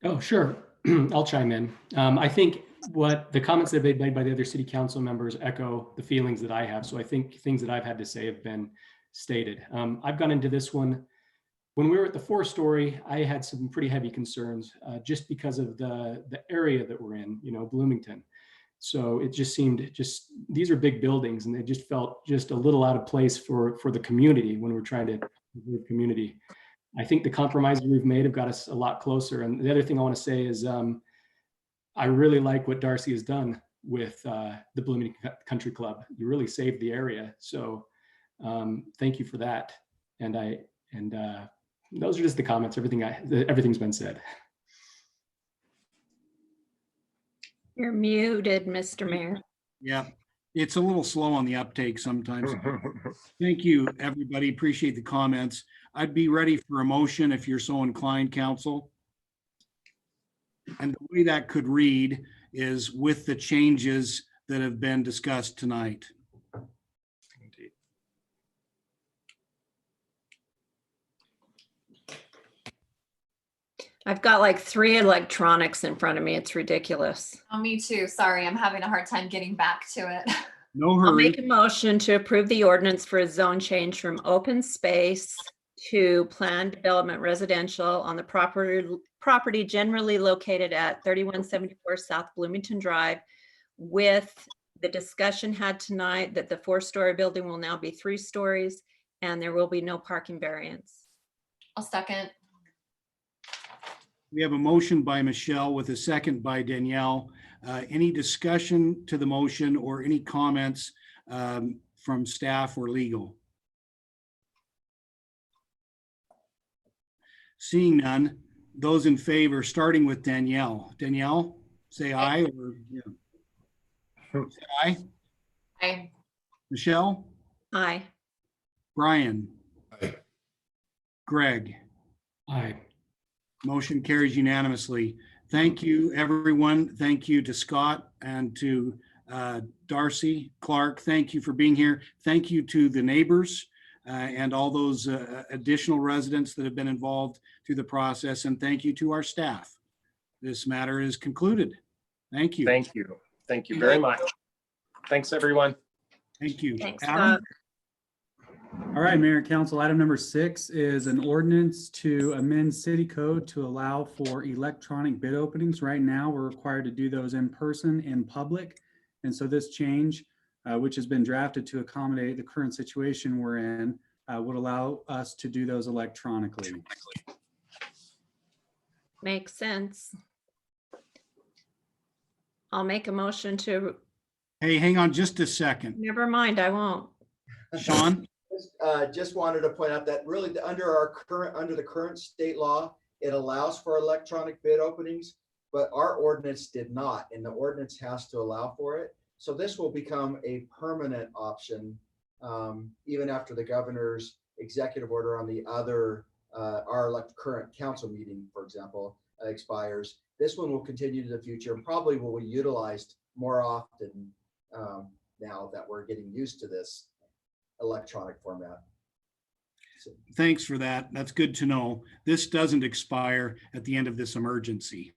Oh, sure. I'll chime in. I think what the comments that have been made by the other city council members echo the feelings that I have. So I think things that I've had to say have been stated. I've gone into this one. When we were at the 4-story, I had some pretty heavy concerns just because of the area that we're in, you know, Bloomington. So it just seemed these are big buildings and they just felt just a little out of place for the community when we're trying to move community. I think the compromises we've made have got us a lot closer. And the other thing I want to say is I really like what Darcy has done with the Bloomington Country Club. You really saved the area. So thank you for that. And those are just the comments. Everything's been said. You're muted, Mr. Mayor. Yeah, it's a little slow on the uptake sometimes. Thank you, everybody. Appreciate the comments. I'd be ready for a motion if you're so inclined, council. And the way that could read is with the changes that have been discussed tonight. Indeed. I've got like 3 electronics in front of me. It's ridiculous. Oh, me too. Sorry, I'm having a hard time getting back to it. No I'll hurry. make a motion to approve the ordinance for a zone change from open space to planned development residential on the property generally located at 3174 South Bloomington Drive, with the discussion had tonight that the 4-story building will now be 3 stories and there will be no parking variance. I'll second. We have a motion by Michelle with a second by Danielle. Any discussion to the motion or any comments from staff or legal? Seeing none, those in favor, starting with Danielle. Danielle, say aye or yeah. Say aye. Aye. Michelle? Aye. Brian? Aye. Greg? Aye. Motion carries unanimously. Thank you, everyone. Thank you to Scott and to Darcy, Clark. Thank you for being here. Thank you to the neighbors and all those additional residents that have been involved through the process. And thank you to our staff. This matter is concluded. Thank you. Thank you. Thank you very much. Thanks, everyone. Thank you. Thanks, Adam? Scott. All right, Mayor and Council, item number 6 is an ordinance to amend city code to allow for electronic bid openings. Right now, we're required to do those in person in public. And so this change, which has been drafted to accommodate the current situation we're in, would allow us to do those electronically. Makes sense. I'll make a motion to, Hey, hang on just a second. never mind, I won't. Sean? Just wanted to point out that really under the current state law, it allows for electronic bid openings, but our ordinance did not, and the ordinance has to allow for it. So this will become a permanent option, even after the governor's executive order on the other, our current council meeting, for example, expires. This one will continue to the future and probably will be utilized more often now that we're getting used to this electronic format. So, Thanks for that. That's good to know. This doesn't expire at the end of this emergency.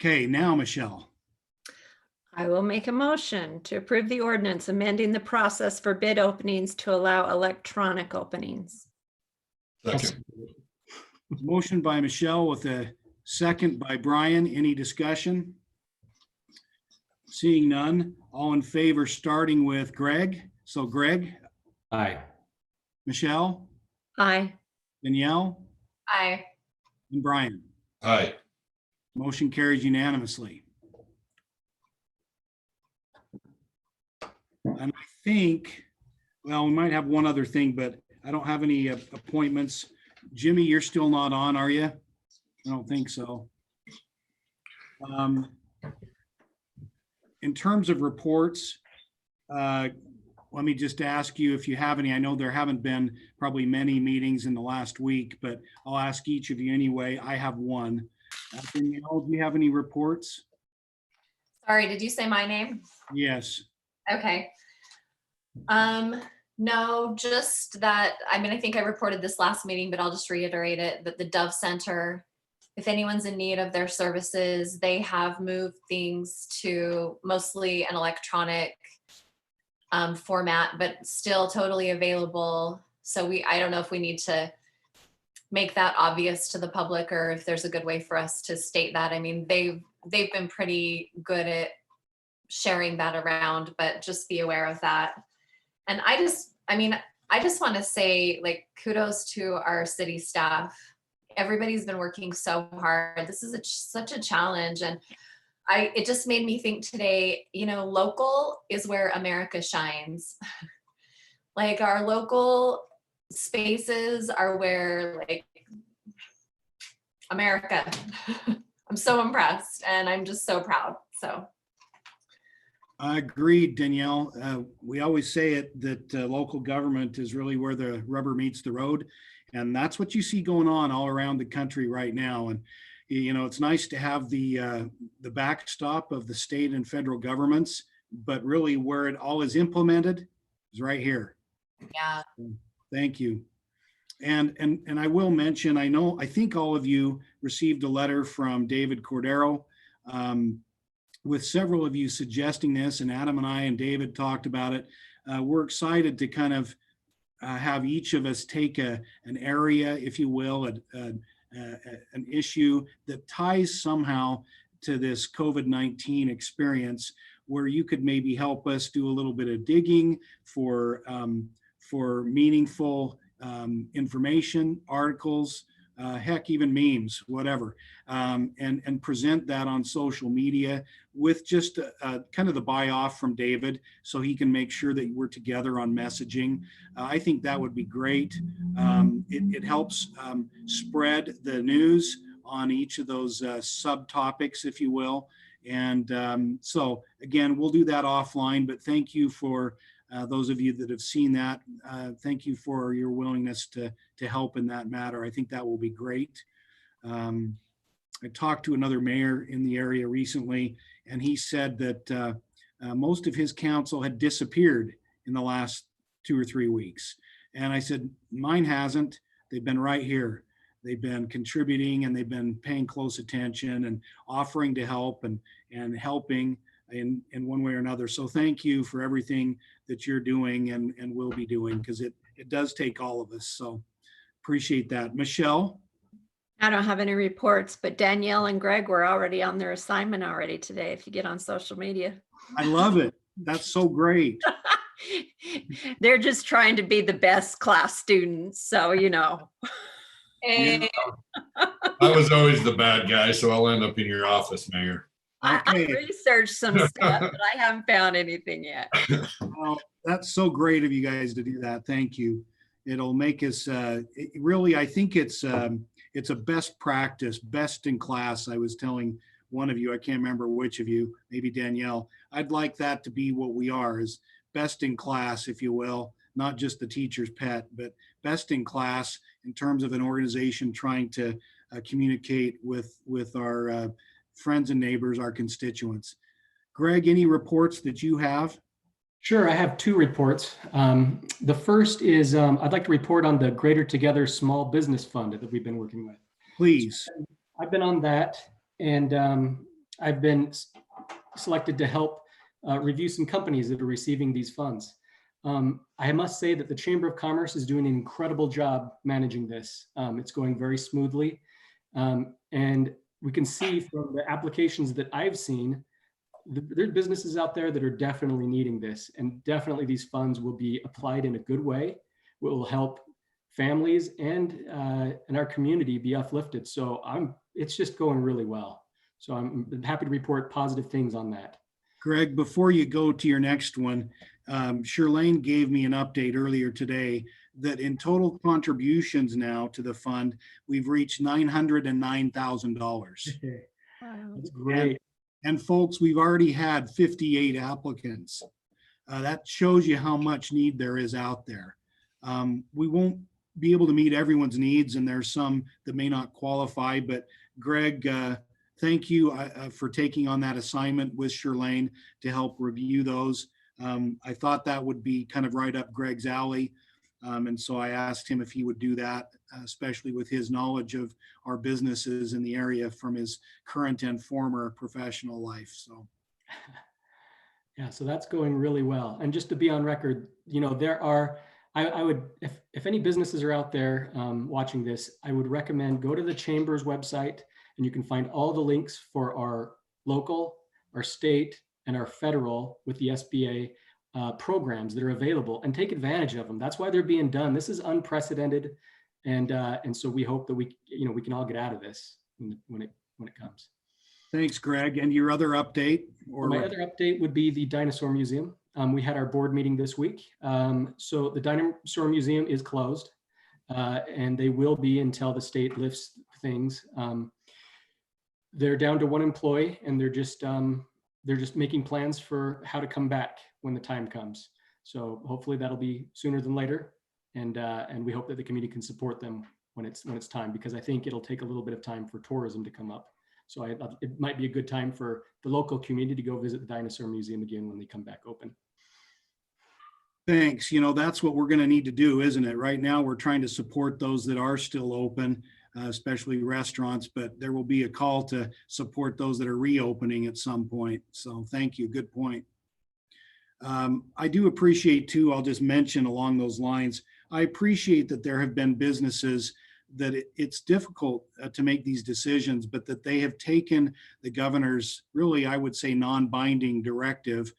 Okay, now Michelle. I will make a motion to approve the ordinance amending the process for bid openings to allow electronic openings. Second. Motion by Michelle with a second by Brian. Any discussion? Seeing none, all in favor, starting with Greg. So Greg, Aye. Michelle, Aye. Danielle, Aye. and Brian. Aye. Motion carries unanimously. And I think, well, we might have one other thing, but I don't have any appointments. Jimmy, you're still not on, are you? I don't think so. In terms of reports, let me just ask you if you have any. I know there haven't been probably many meetings in the last week, but I'll ask each of you anyway. I have one. Danielle, do you have any reports? Sorry, did you say my name? Yes. Okay. No, just that, I mean, I think I reported this last meeting, but I'll just reiterate it, that the Dove Center, if anyone's in need of their services, they have moved things to mostly an electronic format, but still totally available. So I don't know if we need to make that obvious to the public or if there's a good way for us to state that. I mean, they've been pretty good at sharing that around, but just be aware of that. And I just want to say, like, kudos to our city staff. Everybody's been working so hard. This is such a challenge. And it just made me think today, local is where America shines. Like, our local spaces are where, like, America. I'm so impressed and I'm just so proud. So. I agree, Danielle. We always say it that local government is really where the rubber meets the road. And that's what you see going on all around the country right now. And, you know, it's nice to have the backstop of the state and federal governments, but really where it all is implemented is right here. Yeah. Thank you. And I will mention, I think all of you received a letter from David Cordero, with several of you suggesting this, and Adam and I and David talked about it. We're excited to kind of have each of us take an area, if you will, an issue that ties somehow to this COVID-19 experience, where you could maybe help us do a little bit of digging for meaningful information, articles, heck, even memes, whatever, and present that on social media with just kind of the buy off from David, so he can make sure that we're together on messaging. I think that would be great. It helps spread the news on each of those subtopics, if you will. And so again, we'll do that offline, but thank you for those of you that have seen that. Thank you for your willingness to help in that matter. I think that will be great. I talked to another mayor in the area recently, and he said that most of his council had disappeared in the last 2 or 3 weeks. And I said, mine hasn't. They've been right here. They've been contributing, and they've been paying close attention and offering to help and helping in one way or another. So thank you for everything that you're doing and will be doing, because it does take all of us. So appreciate that. Michelle? I don't have any reports, but Danielle and Greg were already on their assignment already today, if you get on social media. I love it. That's so great. They're just trying to be the best class students. So, you know. Yeah. I was always the bad guy, so I'll end up in your office, Mayor. I researched some stuff, but I haven't found anything yet. Well, that's so great of you guys to do that. Thank you. It'll make us really, I think it's a best practice, best in class. I was telling one of you, I can't remember which of you, maybe Danielle, I'd like that to be what we are, is best in class, if you will, not just the teacher's pet, but best in class in terms of an organization trying to communicate with our friends and neighbors, our constituents. Greg, any reports that you have? Sure, I have 2 reports. The first is I'd like to report on the Greater Together Small Business Fund that we've been working with. Please. So I've been on that, and I've been selected to help review some companies that are receiving these funds. I must say that the Chamber of Commerce is doing an incredible job managing this. It's going very smoothly. And we can see from the applications that I've seen, there are businesses out there that are definitely needing this, and definitely these funds will be applied in a good way. It will help families and our community be uplifted. So it's just going really well. So I'm happy to report positive things on that. Greg, before you go to your next one, Shirlane gave me an update earlier today that in total contributions now to the fund, we've reached $909,000. That's great. And folks, we've already had 58 applicants. That shows you how much need there is out there. We won't be able to meet everyone's needs, and there's some that may not qualify, but Greg, thank you for taking on that assignment with Shirlane to help review those. I thought that would be kind of right up Greg's alley. And so I asked him if he would do that, especially with his knowledge of our businesses in the area from his current and former professional life. So. Yeah, so that's going really well. And just to be on record, you know, there are, I would, if any businesses are out there watching this, I would recommend go to the Chamber's website, and you can find all the links for our local, our state, and our federal with the SBA programs that are available, and take advantage of them. That's why they're being done. This is unprecedented, and so we hope that we can all get out of this when it comes. Thanks, Greg. And your other update? My other update would be the Dinosaur Museum. We had our board meeting this week. So the Dinosaur Museum is closed, and they will be until the state lifts things. They're down to 1 employee, and they're just making plans for how to come back when the time comes. So hopefully that'll be sooner than later, and we hope that the community can support them when it's time, because I think it'll take a little bit of time for tourism to come up. So it might be a good time for the local community to go visit the Dinosaur Museum again when they come back open. Thanks. That's what we're going to need to do, isn't it? Right now, we're trying to support those that are still open, especially restaurants, but there will be a call to support those that are reopening at some point. So thank you. Good point. I do appreciate too, I'll just mention along those lines, I appreciate that there have been businesses that it's difficult to make these decisions, but that they have taken the governor's really, I would say, non-binding directive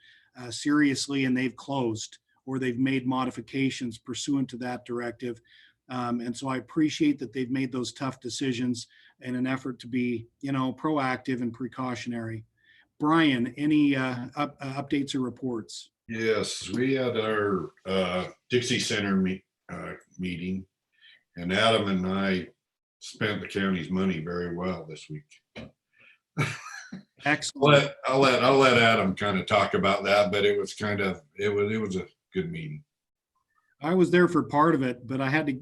seriously, and they've closed or they've made modifications pursuant to that directive. And so I appreciate that they've made those tough decisions in an effort to be, proactive and precautionary. Brian, any updates or reports? Yes, we had our Dixie Center meeting, and Adam and I spent the county's money very well this week. Excellent. I'll let Adam kind of talk about that, but it was a good meeting. I was there for part of it, but I had to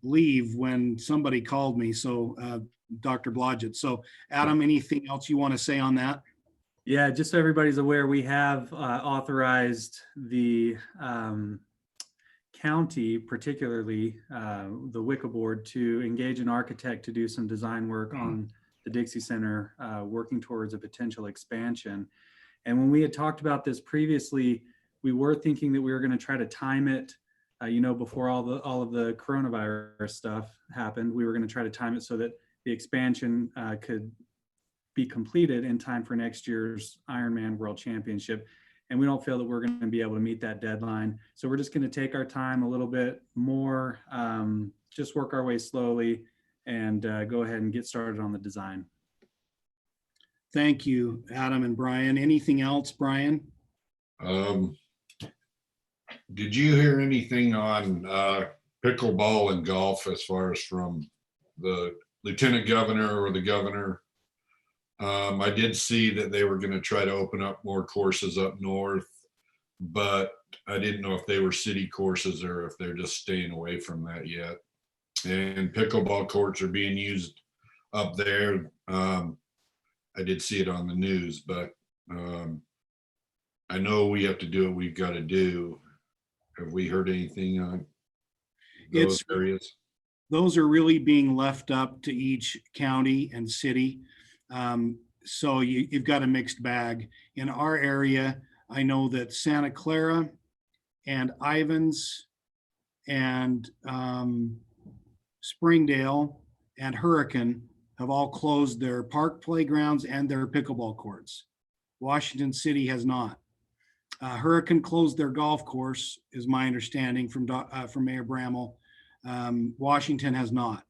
leave when somebody called me. So Dr. Blodgett. So Adam, anything else you want to say on that? Yeah, just so everybody's aware, we have authorized the county, particularly the WICA board, to engage an architect to do some design work on the Dixie Center, working towards a potential expansion. And when we had talked about this previously, we were thinking that we were going to try to time it, before all of the coronavirus stuff happened. We were going to try to time it so that the expansion could be completed in time for next year's Ironman World Championship. And we don't feel that we're going to be able to meet that deadline. So we're just going to take our time a little bit more, just work our way slowly and go ahead and get started on the design. Thank you, Adam and Brian. Anything else, Brian? Did you hear anything on pickleball and golf as far as from the lieutenant governor or the governor? I did see that they were going to try to open up more courses up north, but I didn't know if they were city courses or if they're just staying away from that yet. And pickleball courts are being used up there. I did see it on the news, but I know we have to do what we've got to do. Have we heard anything on those areas? Those are really being left up to each county and city. So you've got a mixed bag. In our area, I know that Santa Clara and Ivans and Springdale and Hurricane have all closed their park playgrounds and their pickleball courts. Washington City has not. Hurricane closed their golf course, is my understanding from Mayor Bramall. Washington has not.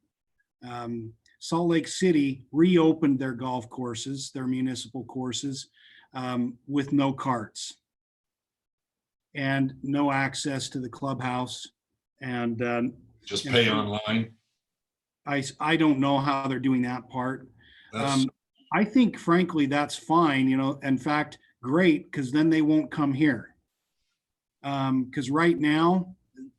Salt Lake City reopened their golf courses, their municipal courses, with no carts and no access to the clubhouse. And just pay online. I don't know how they're doing that part. I think, frankly, that's fine. In fact, great, because then they won't come here. Because right now,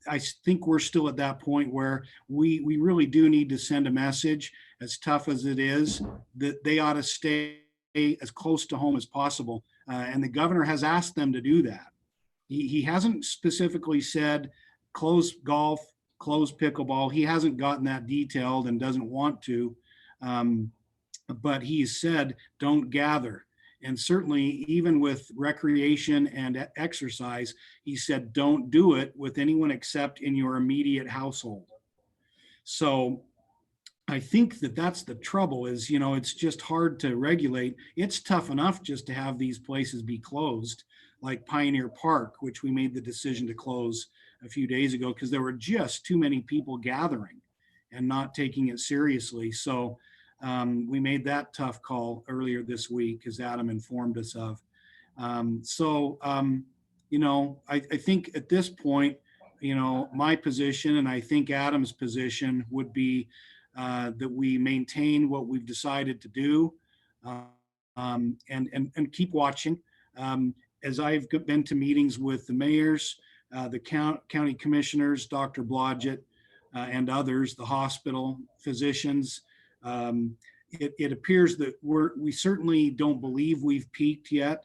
I think we're still at that point where we really do need to send a message, as tough as it is, that they ought to stay as close to home as possible. And the governor has asked them to do that. He hasn't specifically said close golf, close pickleball. He hasn't gotten that detailed and doesn't want to. But he said, don't gather. And certainly, even with recreation and exercise, he said, don't do it with anyone except in your immediate household. So I think that that's the trouble is, it's just hard to regulate. It's tough enough just to have these places be closed, like Pioneer Park, which we made the decision to close a few days ago because there were just too many people gathering and not taking it seriously. So we made that tough call earlier this week, as Adam informed us of. I think at this point, my position, and I think Adam's position would be that we maintain what we've decided to do and keep watching. As I've been to meetings with the mayors, the county commissioners, Dr. Blodgett, and others, the hospital, physicians. It appears that we certainly don't believe we've peaked yet.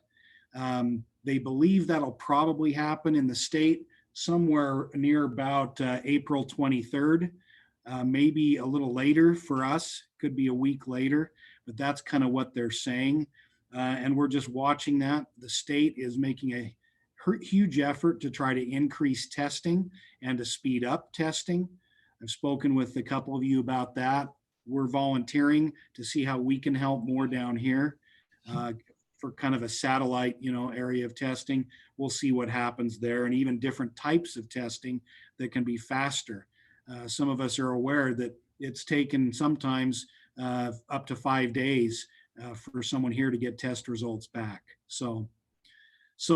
They believe that'll probably happen in the state somewhere near about April 23rd, maybe a little later for us, could be a week later, but that's kind of what they're saying. And we're just watching that. The state is making a huge effort to try to increase testing and to speed up testing. I've spoken with a couple of you about that. We're volunteering to see how we can help more down here for kind of a satellite, area of testing. We'll see what happens there, and even different types of testing that can be faster. Some of us are aware that it's taken sometimes up to 5 days for someone here to get test results back. So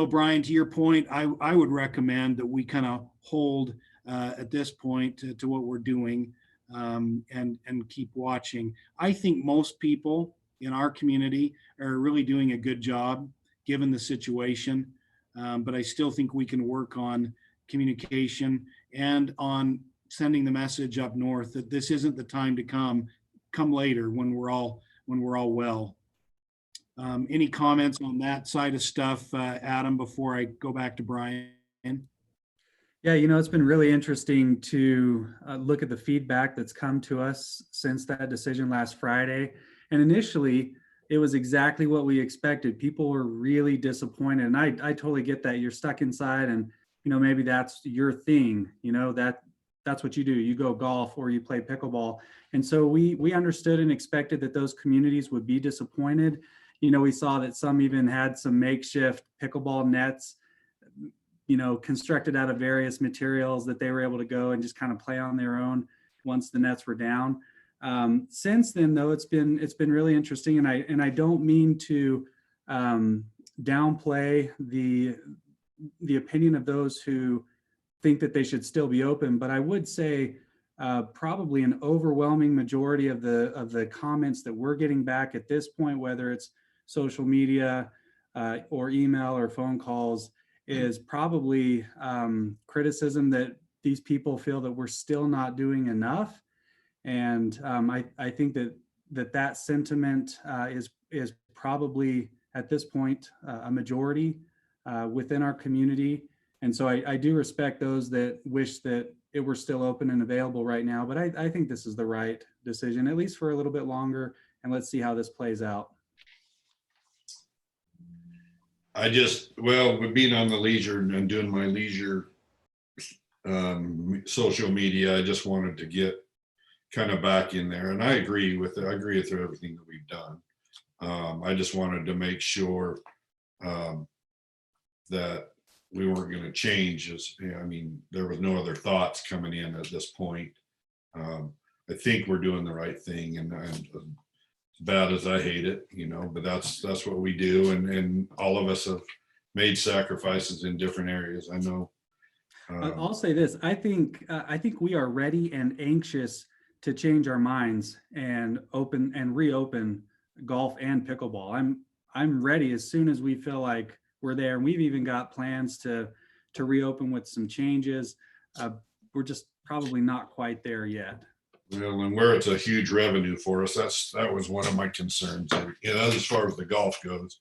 Brian, to your point, I would recommend that we kind of hold at this point to what we're doing and keep watching. I think most people in our community are really doing a good job given the situation. But I still think we can work on communication and on sending the message up north that this isn't the time to come later when we're all well. Any comments on that side of stuff, Adam, before I go back to Brian? Yeah, it's been really interesting to look at the feedback that's come to us since that decision last Friday. And initially, it was exactly what we expected. People were really disappointed. And I totally get that. You're stuck inside and, maybe that's your thing, that's what you do. You go golf or you play pickleball. And so we understood and expected that those communities would be disappointed. We saw that some even had some makeshift pickleball nets, constructed out of various materials that they were able to go and just kind of play on their own once the nets were down. Since then, though, it's been really interesting, and I don't mean to downplay the opinion of those who think that they should still be open, but I would say probably an overwhelming majority of the comments that we're getting back at this point, whether it's social media or email or phone calls, is probably criticism that these people feel that we're still not doing enough. And I think that sentiment is probably at this point a majority within our community. And so I do respect those that wish that it were still open and available right now, but I think this is the right decision, at least for a little bit longer, and let's see how this plays out. With being on the leisure and doing my leisure social media, I just wanted to get kind of back in there. And I agree with everything that we've done. I just wanted to make sure that we weren't going to change. There was no other thoughts coming in at this point. I think we're doing the right thing, and as bad as I hate it, but that's what we do. And all of us have made sacrifices in different areas. I know. I'll say this. I think we are ready and anxious to change our minds and reopen golf and pickleball. I'm ready as soon as we feel like we're there. And we've even got plans to reopen with some changes. We're just probably not quite there yet. Well, and where it's a huge revenue for us, that was one of my concerns. As far as the golf goes,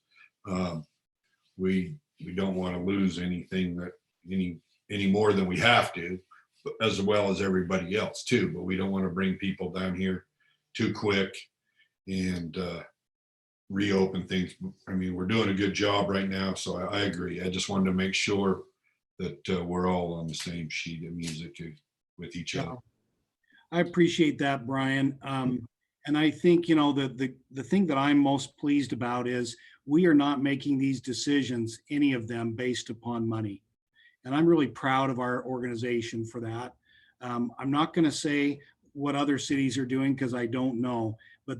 we don't want to lose anything any more than we have to, as well as everybody else too. But we don't want to bring people down here too quick and reopen things. We're doing a good job right now, so I agree. I just wanted to make sure that we're all on the same sheet of music with each other. I appreciate that, Brian. And I think, the thing that I'm most pleased about is we are not making these decisions, any of them, based upon money. And I'm really proud of our organization for that. I'm not going to say what other cities are doing because I don't know, but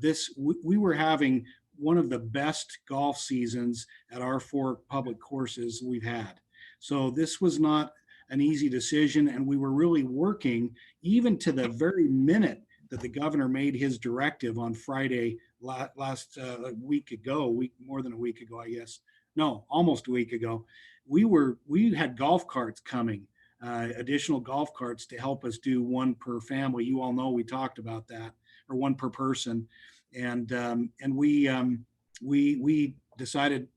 we were having one of the best golf seasons at our 4 public courses we've had. So this was not an easy decision, and we were really working even to the very minute that the governor made his directive on Friday last week ago, more than a week ago, I guess. No, almost a week ago. We had golf carts coming additional golf carts to help us do one per family. You all know we talked about that, or one per person. And we decided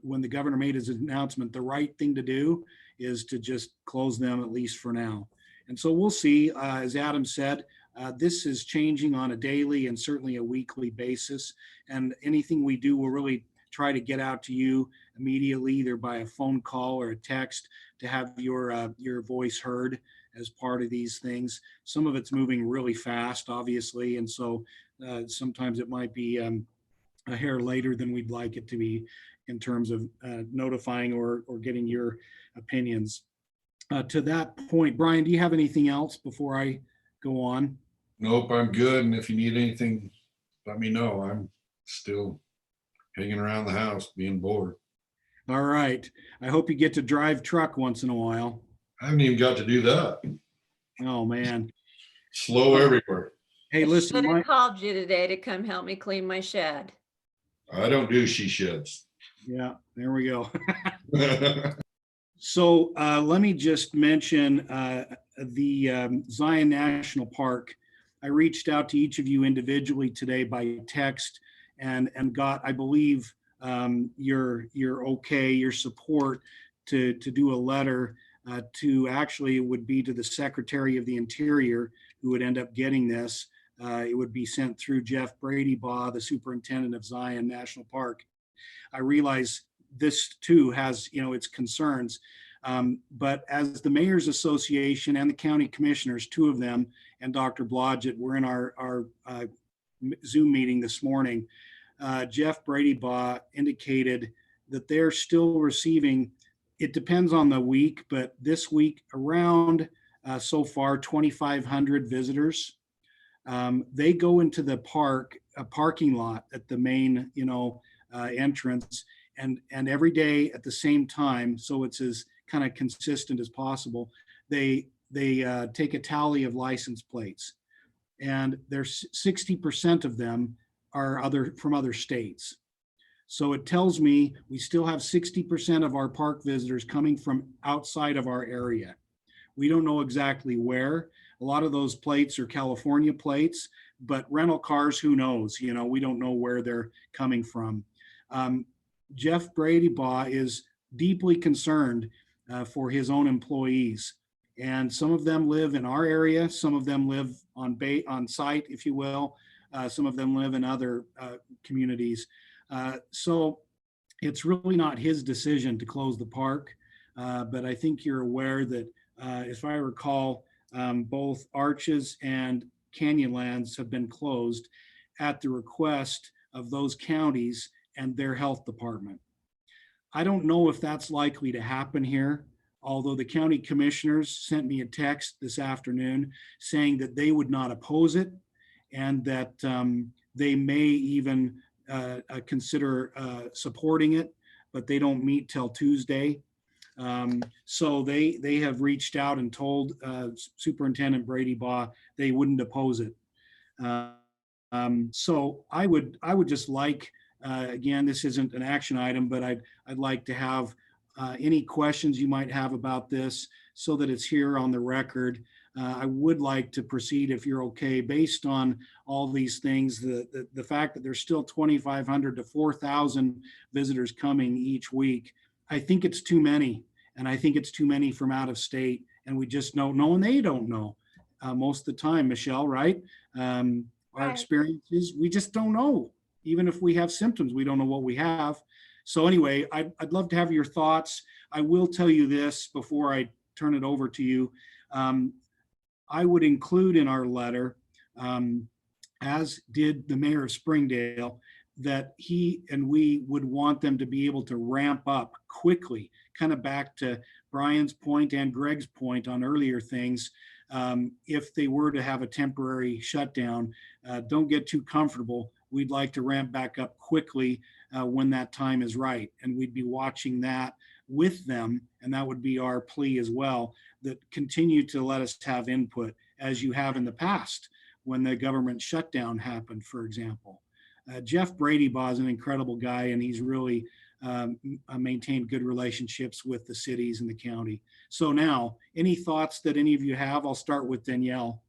when the governor made his announcement, the right thing to do is to just close them, at least for now. And so we'll see, as Adam said, this is changing on a daily and certainly a weekly basis. And anything we do will really try to get out to you immediately, either by a phone call or a text, to have your voice heard as part of these things. Some of it's moving really fast, obviously, and so sometimes it might be a hair later than we'd like it to be in terms of notifying or getting your opinions. To that point, Brian, do you have anything else before I go on? Nope, I'm good. And if you need anything, let me know. I'm still hanging around the house being bored. All right. I hope you get to drive truck once in a while. I haven't even got to do that. Oh, man. Slow everywhere. Hey, listen, Should have called you today to come help me clean my shed. I don't do she sheds. Yeah, there we go. So let me just mention the Zion National Park. I reached out to each of you individually today by text and got, I believe, your okay, your support to do a letter to, actually, it would be to the Secretary of the Interior who would end up getting this. It would be sent through Jeff Bradybaugh, the superintendent of Zion National Park. I realize this too has, its concerns, but as the Mayor's Association and the county commissioners, two of them, and Dr. Blodgett were in our Zoom meeting this morning, Jeff Bradybaugh indicated that they're still receiving, it depends on the week, but this week around so far 2,500 visitors. They go into the park, a parking lot at the main, entrance, and every day at the same time, so it's as kind of consistent as possible, they take a tally of license plates, and there's 60% of them are from other states. So it tells me we still have 60% of our park visitors coming from outside of our area. We don't know exactly where. A lot of those plates are California plates, but rental cars, who knows? We don't know where they're coming from. Jeff Bradybaugh is deeply concerned for his own employees. And some of them live in our area. Some of them live on site, if you will. Some of them live in other communities. So it's really not his decision to close the park. But I think you're aware that, if I recall, both Arches and Canyonlands have been closed at the request of those counties and their health department. I don't know if that's likely to happen here, although the county commissioners sent me a text this afternoon saying that they would not oppose it and that they may even consider supporting it, but they don't meet till Tuesday. So they have reached out and told Superintendent Bradybaugh they wouldn't oppose it. So I would just like, again, this isn't an action item, but I'd like to have any questions you might have about this so that it's here on the record. I would like to proceed, if you're okay, based on all these things, the fact that there's still 2,500 to 4,000 visitors coming each week. I think it's too many, and I think it's too many from out of state, and we just don't know, and they don't know most of the time, Michelle, right? Our experiences, we just don't know. Even if we have symptoms, we don't know what we have. So anyway, I'd love to have your thoughts. I will tell you this before I turn it over to you. I would include in our letter, as did the mayor of Springdale, that he and we would want them to be able to ramp up quickly, kind of back to Brian's point and Greg's point on earlier things. If they were to have a temporary shutdown, don't get too comfortable. We'd like to ramp back up quickly when that time is right. And we'd be watching that with them. And that would be our plea as well, that continue to let us have input as you have in the past when the government shutdown happened, for example. Jeff Bradybaugh is an incredible guy, and he's really maintain good relationships with the cities and the county. So now, any thoughts that any of you have? I'll start with Danielle.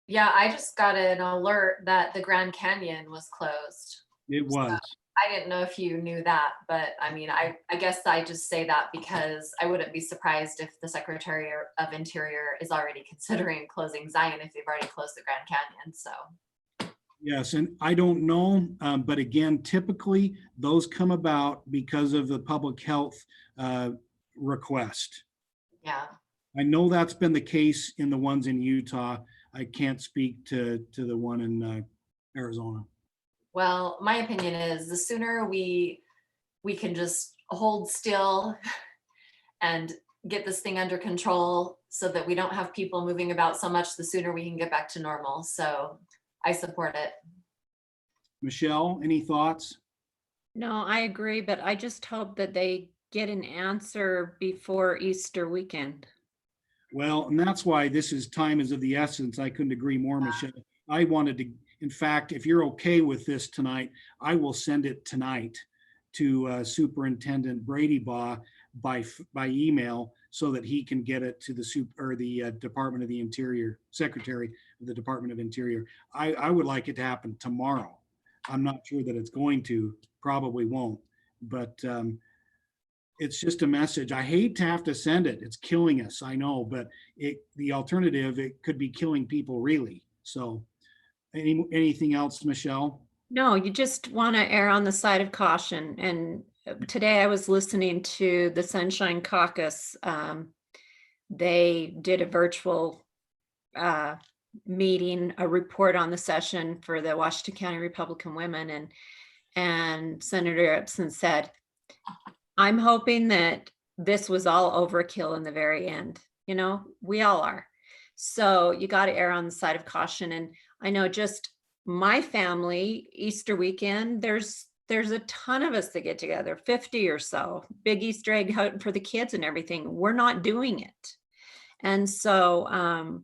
Yeah, I just got an alert that the Grand Canyon was closed. It was. I didn't know if you knew that, but I mean, I guess I just say that because I wouldn't be surprised if the Secretary of Interior is already considering closing Zion if they've already closed the Grand Canyon. So Yes, and I don't know, but again, typically those come about because of the public health request. yeah. I know that's been the case in the ones in Utah. I can't speak to the one in Arizona. Well, my opinion is the sooner we can just hold still and get this thing under control so that we don't have people moving about so much, the sooner we can get back to normal. So I support it. Michelle, any thoughts? No, I agree, but I just hope that they get an answer before Easter weekend. Well, and that's why time is of the essence. I couldn't agree more, Michelle. I wanted to, in fact, if you're okay with this tonight, I will send it tonight to Superintendent Brady Baugh by email so that he can get it to the Department of the Interior, Secretary of the Department of Interior. I would like it to happen tomorrow. I'm not sure that it's going to, probably won't, but it's just a message. I hate to have to send it. It's killing us, I know, but the alternative, it could be killing people really. So anything else, Michelle? No, you just want to err on the side of caution. And today I was listening to the Sunshine Caucus. They did a virtual meeting, a report on the session for the Washington County Republican Women, and Senator Epson said, I'm hoping that this was all overkill in the very end. You know, we all are. So you got to err on the side of caution. And I know just my family, Easter weekend, there's a ton of us that get together, 50 or so, big Easter egg hunt for the kids and everything. We're not doing it. And so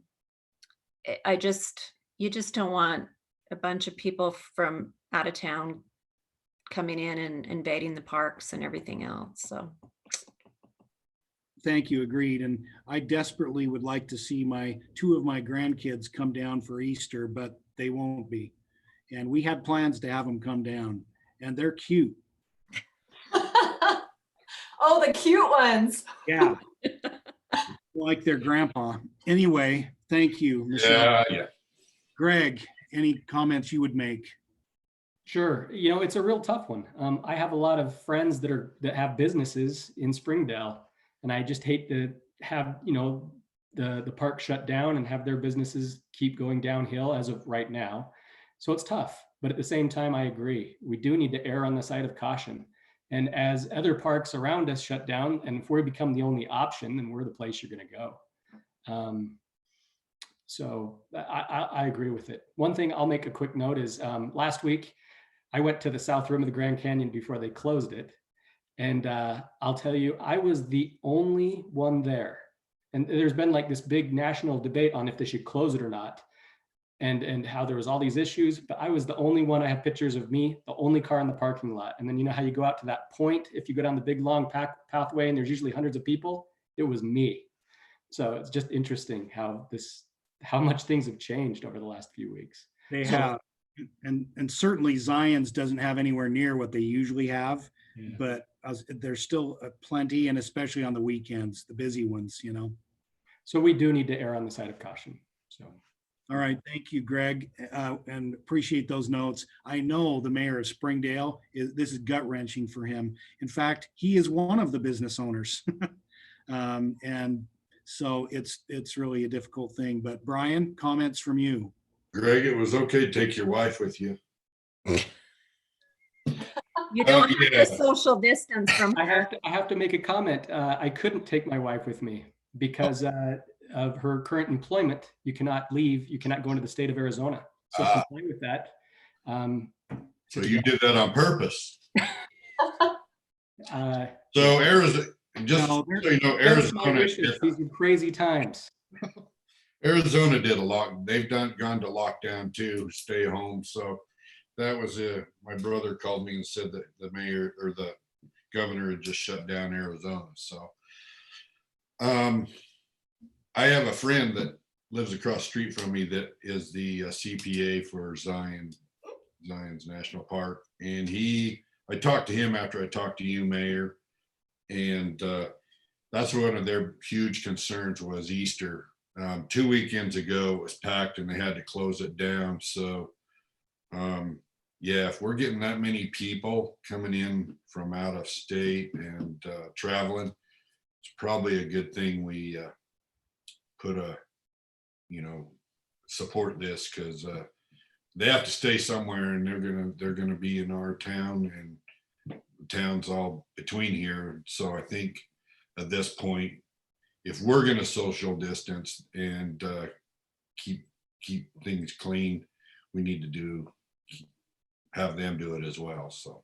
you just don't want a bunch of people from out of town coming in and invading the parks and everything else. So thank you, agreed. And I desperately would like to see two of my grandkids come down for Easter, but they won't be. And we had plans to have them come down, and they're cute. Oh, the cute ones. Yeah. Like their grandpa. Anyway, thank you, Michelle. Yeah. Greg, any comments you would make? Sure. You know, it's a real tough one. I have a lot of friends that have businesses in Springdale, and I just hate to have, the park shut down and have their businesses keep going downhill as of right now. So it's tough. But at the same time, I agree. We do need to err on the side of caution. And as other parks around us shut down, and if we become the only option, then we're the place you're going to go. So I agree with it. One thing I'll make a quick note is last week, I went to the south rim of the Grand Canyon before they closed it. And I'll tell you, I was the only one there. And there's been like this big national debate on if they should close it or not. And how there was all these issues, but I was the only one. I have pictures of me, the only car in the parking lot. And then you know how you go out to that point, if you go down the big long pathway and there's usually hundreds of people, it was me. So it's just interesting how much things have changed over the last few weeks. They have, and certainly Zion's doesn't have anywhere near what they usually have, but there's still plenty, and especially on the weekends, the busy ones, So we do need to err on the side of caution. So. All right, thank you, Greg, and appreciate those notes. I know the mayor of Springdale, this is gut wrenching for him. In fact, he is one of the business owners. And so it's really a difficult thing. But Brian, comments from you. Greg, it was okay to take your wife with you. You don't have to social distance from her. I have to make a comment. I couldn't take my wife with me because of her current employment. You cannot leave. You cannot go into the state of Arizona. So comply with that. So you did that on purpose. So Arizona, just so you know, Arizona. These are crazy times. Arizona did a lot. They've gone to lockdown too, stay home. So that was my brother called me and said that the mayor or the governor had just shut down Arizona. So I have a friend that lives across the street from me that is the CPA for Zion's National Park. And I talked to him after I talked to you, Mayor. And that's one of their huge concerns was Easter. 2 weekends ago, it was packed and they had to close it down. So yeah, if we're getting that many people coming in from out of state and traveling, it's probably a good thing we put a, support this, because they have to stay somewhere, and they're gonna be in our town, and the town's all between here. So I think at this point, if we're gonna social distance and keep things clean, we need to have them do it as well. So.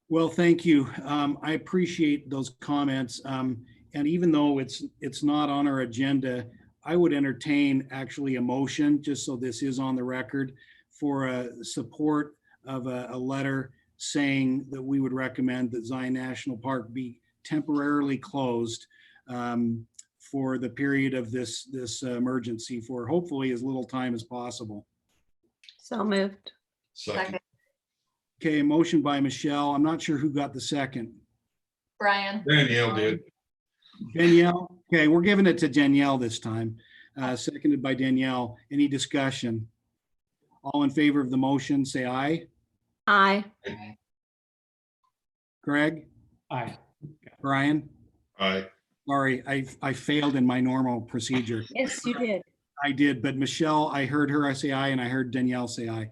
Well, thank you. I appreciate those comments. And even though it's not on our agenda, I would entertain actually a motion, just so this is on the record, for a support of a letter saying that we would recommend that Zion National Park be temporarily closed for the period of this emergency, for hopefully as little time as possible. So moved. Second. Okay, motion by Michelle. I'm not sure who got the second. Brian. Danielle did. Danielle. Okay, we're giving it to Danielle this time. Seconded by Danielle. Any discussion? All in favor of the motion, say aye. Aye. Greg? Aye. Brian? Aye. Sorry, I failed in my normal procedure. Yes, you did. I did, but Michelle, I heard her say aye, and I heard Danielle say aye.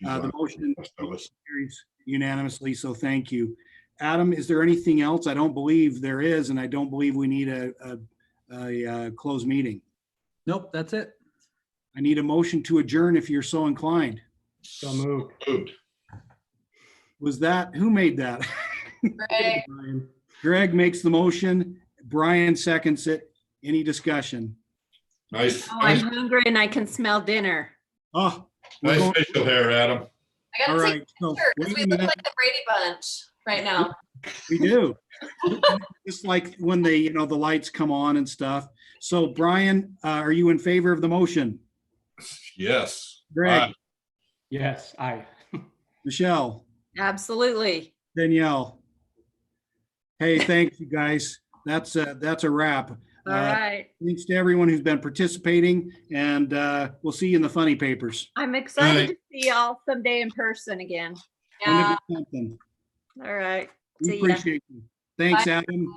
The motion carries unanimously, so thank you. Adam, is there anything else? I don't believe there is, and I don't believe we need a closed meeting. Nope, that's it. I need a motion to adjourn if you're so inclined. So moved. Was that, who made that? Greg. Greg makes the motion. Brian seconds it. Any discussion? Nice. Oh, I'm hungry and I can smell dinner. Oh, Nice facial hair, Adam. I gotta All take right, a so picture because wait we a look minute. like the Brady Bunch right now. We do. Just like when the lights come on and stuff. So Brian, are you in favor of the motion? Yes. Greg? Aye. Yes, aye. Michelle? Absolutely. Danielle? Hey, thanks you guys. That's a wrap. All right. Thanks to everyone who's been participating, and we'll see you in the funny papers. I'm excited Aye. to see y'all someday in person again. Wouldn't it be something? All right. We See ya. appreciate you. Thanks, Bye. Adam.